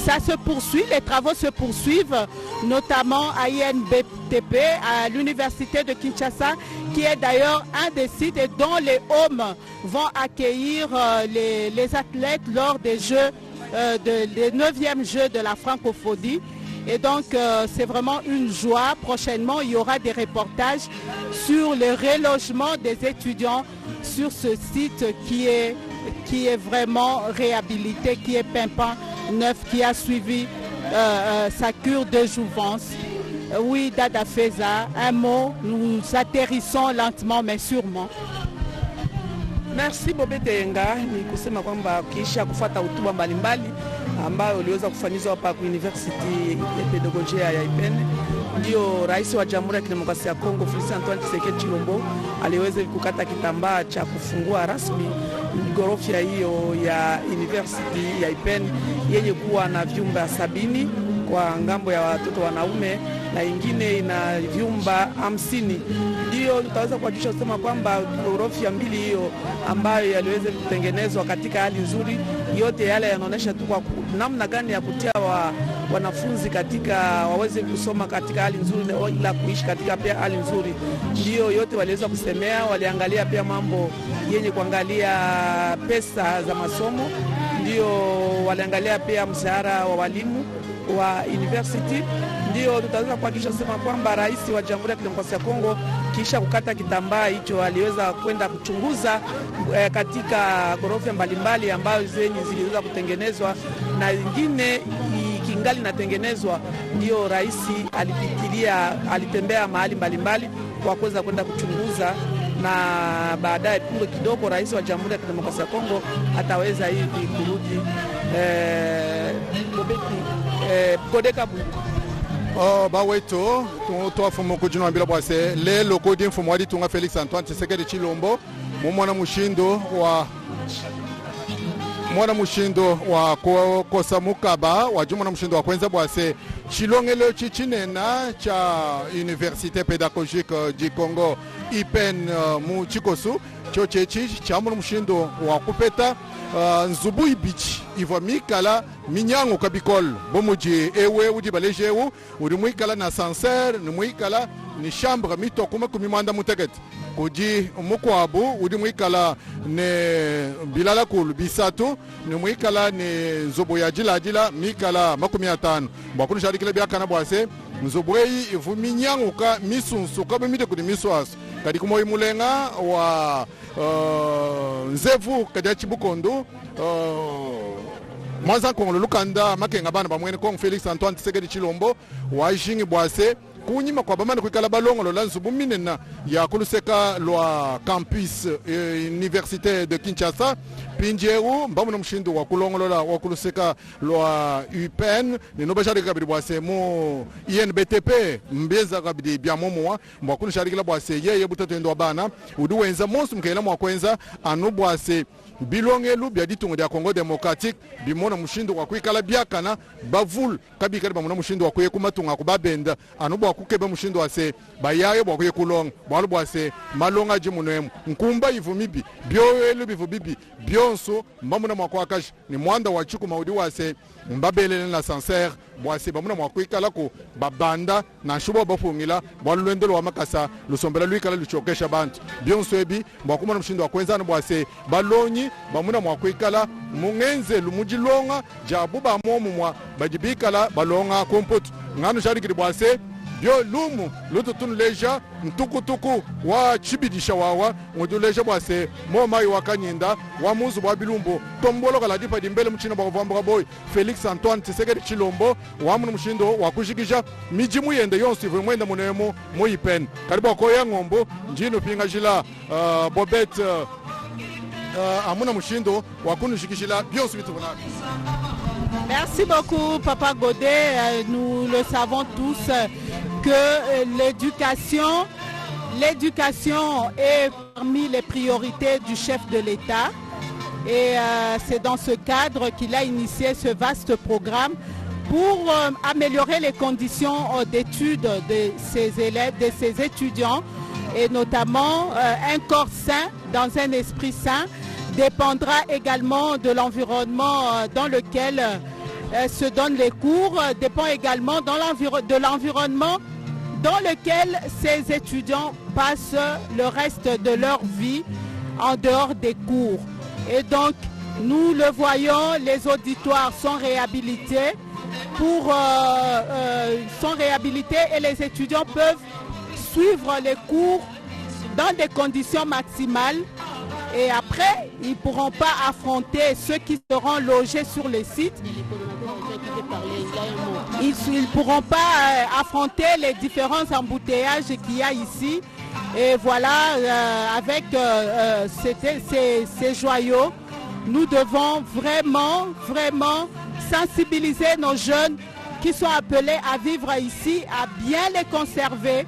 ça se poursuit, les travaux se poursuivent, notamment à INBTP, à l'université de Kinshasa, qui est d'ailleurs un des sites et dont les hommes vont accueillir les athlètes lors des Jeux, des 9e Jeux de la francophonie. Et donc c'est vraiment une joie. Prochainement, il y aura des reportages sur le relogement des étudiants sur ce site qui est vraiment réhabilité, qui est pimpant, neuf, qui a suivi sa cure de jouvence. Oui, Dada Feza, un mot, nous atterrissons lentement mais sûrement. Merci Bobete Yenga, ni kusema kwamba kisha kufuata hotuba mbalimbali ambayo uliweza kufanyizwa hapa kwa University ya Pedagojia ya IPEN, ndio Rais wa Jamhuri ya Kidemokrasia ya Kongo Félix Antoine Tshisekedi Tshilombo aliweza kukata kitambaa cha kufungua rasmi ghorofa hiyo ya University ya IPEN yenye kuwa na vyumba 70 kwa ngambo ya watoto wanaume na ingine ina vyumba 50. Ndio tutaweza kuhakikisha kusema kwamba ghorofa mbili hiyo ambayo yaliweza kutengenezwa katika hali nzuri, yote yale yanaonyesha tu kwa namna gani ya kutia wanafunzi katika waweze kusoma katika hali nzuri na kuishi katika pia hali nzuri. Ndio yote waliweza kusemea, waliangalia pia mambo yenye kuangalia pesa za masomo, ndio waliangalia pia mshahara wa walimu wa university. Ndio tutaweza kuhakikisha sema kwamba Rais wa Jamhuri ya Kidemokrasia ya Kongo kisha kukata kitambaa hicho aliweza kwenda kuchunguza katika ghorofa mbalimbali ambazo ziliweza kutengenezwa na nyingine kingali natengenezwa. Ndio Rais alitembea mahali mbalimbali kwa kuweza kwenda kuchunguza, na baadaye punde kidogo Rais wa Jamhuri ya Kidemokrasia ya Kongo ataweza hivi kurudi Kodeka Buku. Baweto tuwafumu kujinwa mbila bwase lelo kodi mfumu wadi tunga Félix Antoine Tshisekedi Tshilombo mwana mushindo wa kosa mukaba wajumwana mushindo wa kwenza bwase chilongelo chichinena cha Université Pédagogique du Congo IPEN mu Chikosu chochechi chamwana mushindo wa kupeta nzubu ibichi iva mikala minyango kabikol bomuji ewe udi balejewu udi muikala na sancerre ni muikala ni chambre mitokuma kumimanda mutegeti kuji mukwabu udi muikala ne bilala kulu bisatu ni muikala ni nzubu ya jila mikala 50 mbakunu shadikile byakana bwase nzubu eyi ivu minyango ka misunsu kabe mite kudi miswasu kadi kumoyi mulenga wa nzevu kadi chibukondu mwanza Kongo lukanda makenga bana bamwene Kongo Félix Antoine Tshisekedi Tshilombo wajingi bwase kunyima kwa bamana kwikala balongo lo lanzu buminena ya kuluseka lwa campus Université de Kinshasa pinjeru mbamuna mushindo wa kulongolola wa kuluseka lwa UPN ninoba shari kabiri bwase mu INBTP mbeza kabiri bya momwa mbakulu shari kila bwase yeye butatendo bana uduwenza monsu mkela mwa kwenza anu bwase bilongelu bya ditungo ya Congo Démocratique bimona mushindo wa kwikala byakana bavul kabika bamuna mushindo wa kuyekumatunga kubabenda anu bwa kukeba mushindo wa se bayaye bwa kuyekulong bwa bwase malonga jimunwemu nkumba ivumibi byoelu bivubibi byonso mbamuna mwakwakash ni mwanda wa chiku maudi wase mbabelele na sancerre bwase bamuna mwakwikala ko babanda na shubo bafungila bwalwendelo wa makasa lusombela lwikala luchokesha bantu byonso ebi mbakuma mushindo wa kwenzana bwase balonyi bamuna mwakwikala mungenze lumujilonga jabu bamomu mwa bajibikala balonga kompotu ngano sharikiri bwase bio lumu lututun leja ntukutuku wa chibidisha wawa ngudu leja bwase moma iwakanyinda wa muzu bwa bilumbo tombolo kala dipa dimbele mchina bwa vamba boy Felix Antoine Tshisekedi Chilombo wa munu mshindo wa kushikisha mijimu yende yonsi vwenda munemo moyipen karibu ko ya ngombo njino pinga jila Bobet amuna mshindo wa kunushikishila byonsi bitubona. Merci beaucoup, Papa Godet. Nous le savons tous que l'éducation est parmi les priorités du chef de l'État. Et c'est dans ce cadre qu'il a initié ce vaste programme pour améliorer les conditions d'études de ses élèves, de ses étudiants, et notamment un corps sain dans un esprit sain dépendra également de l'environnement dans lequel se donnent les cours, dépend également de l'environnement dans lequel ces étudiants passent le reste de leur vie en dehors des cours. Et donc, nous le voyons, les auditoires sont réhabilités, et les étudiants peuvent suivre les cours dans des conditions maximales. Et après, ils ne pourront pas affronter ceux qui seront logés sur les sites. Ils ne pourront pas affronter les différents embouteillages qu'il y a ici. Et voilà, avec ces joyaux, nous devons vraiment sensibiliser nos jeunes qui sont appelés à vivre ici, à bien les conserver.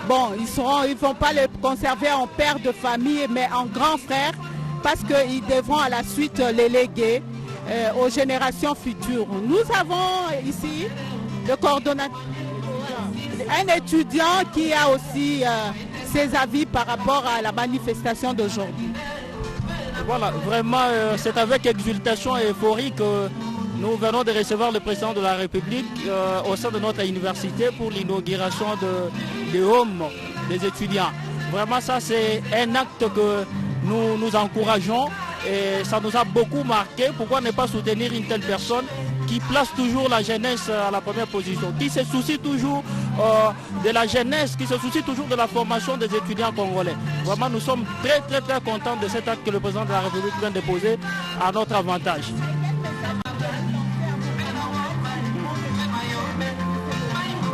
Bon, ils ne vont pas les conserver en père de famille, mais en grand frère, parce qu'ils devront à la suite les léguer aux générations futures. Nous avons ici le coordonnateur, un étudiant qui a aussi ses avis par rapport à la manifestation d'aujourd'hui. Voilà, vraiment, c'est avec exultation et euphorie que nous venons de recevoir le président de la République au sein de notre université pour l'inauguration des homes des étudiants. Vraiment, ça c'est un acte que nous encourageons et ça nous a beaucoup marqué. Pourquoi ne pas soutenir une telle personne qui place toujours la jeunesse à la première position, qui se soucie toujours de la jeunesse, qui se soucie toujours de la formation des étudiants congolais. Vraiment, nous sommes très contents de cet acte que le président de la République vient de poser à notre avantage.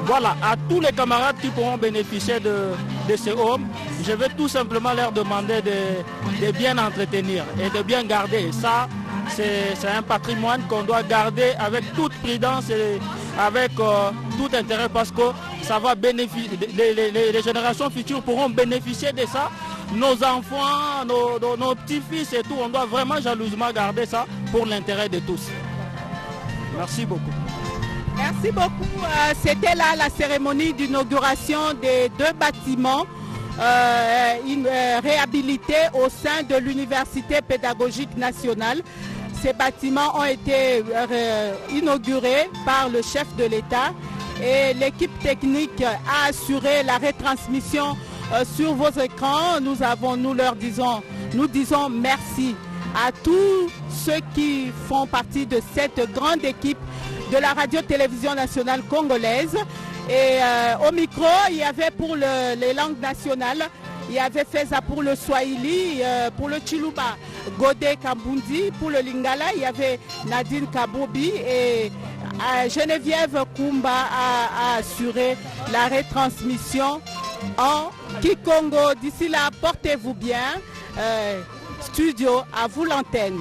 Voilà, à tous les camarades qui pourront bénéficier de ces hommes, je vais tout simplement leur demander de bien entretenir et de bien garder. Et ça, c'est un patrimoine qu'on doit garder avec toute prudence et avec tout intérêt parce que ça va bénéficier, les générations futures pourront bénéficier de ça. Nos enfants, nos petits-fils et tout, on doit vraiment jalousement garder ça pour l'intérêt de tous. Merci beaucoup. Merci beaucoup. C'était là la cérémonie d'inauguration des 2 bâtiments réhabilités au sein de l'Université pédagogique nationale. Ces bâtiments ont été inaugurés par le chef de l'État et l'équipe technique a assuré la retransmission sur vos écrans. Nous disons merci à tous ceux qui font partie de cette grande équipe de la radio-télévision nationale congolaise. Et au micro, il y avait pour les langues nationales, il y avait Feza pour le Swahili, pour le Chiluba, Godet Kambundi, pour le Lingala, il y avait Nadine Kabobi et Geneviève Kumba a assuré la retransmission en Kikongo. D'ici là, portez-vous bien. Studio, à vous l'antenne.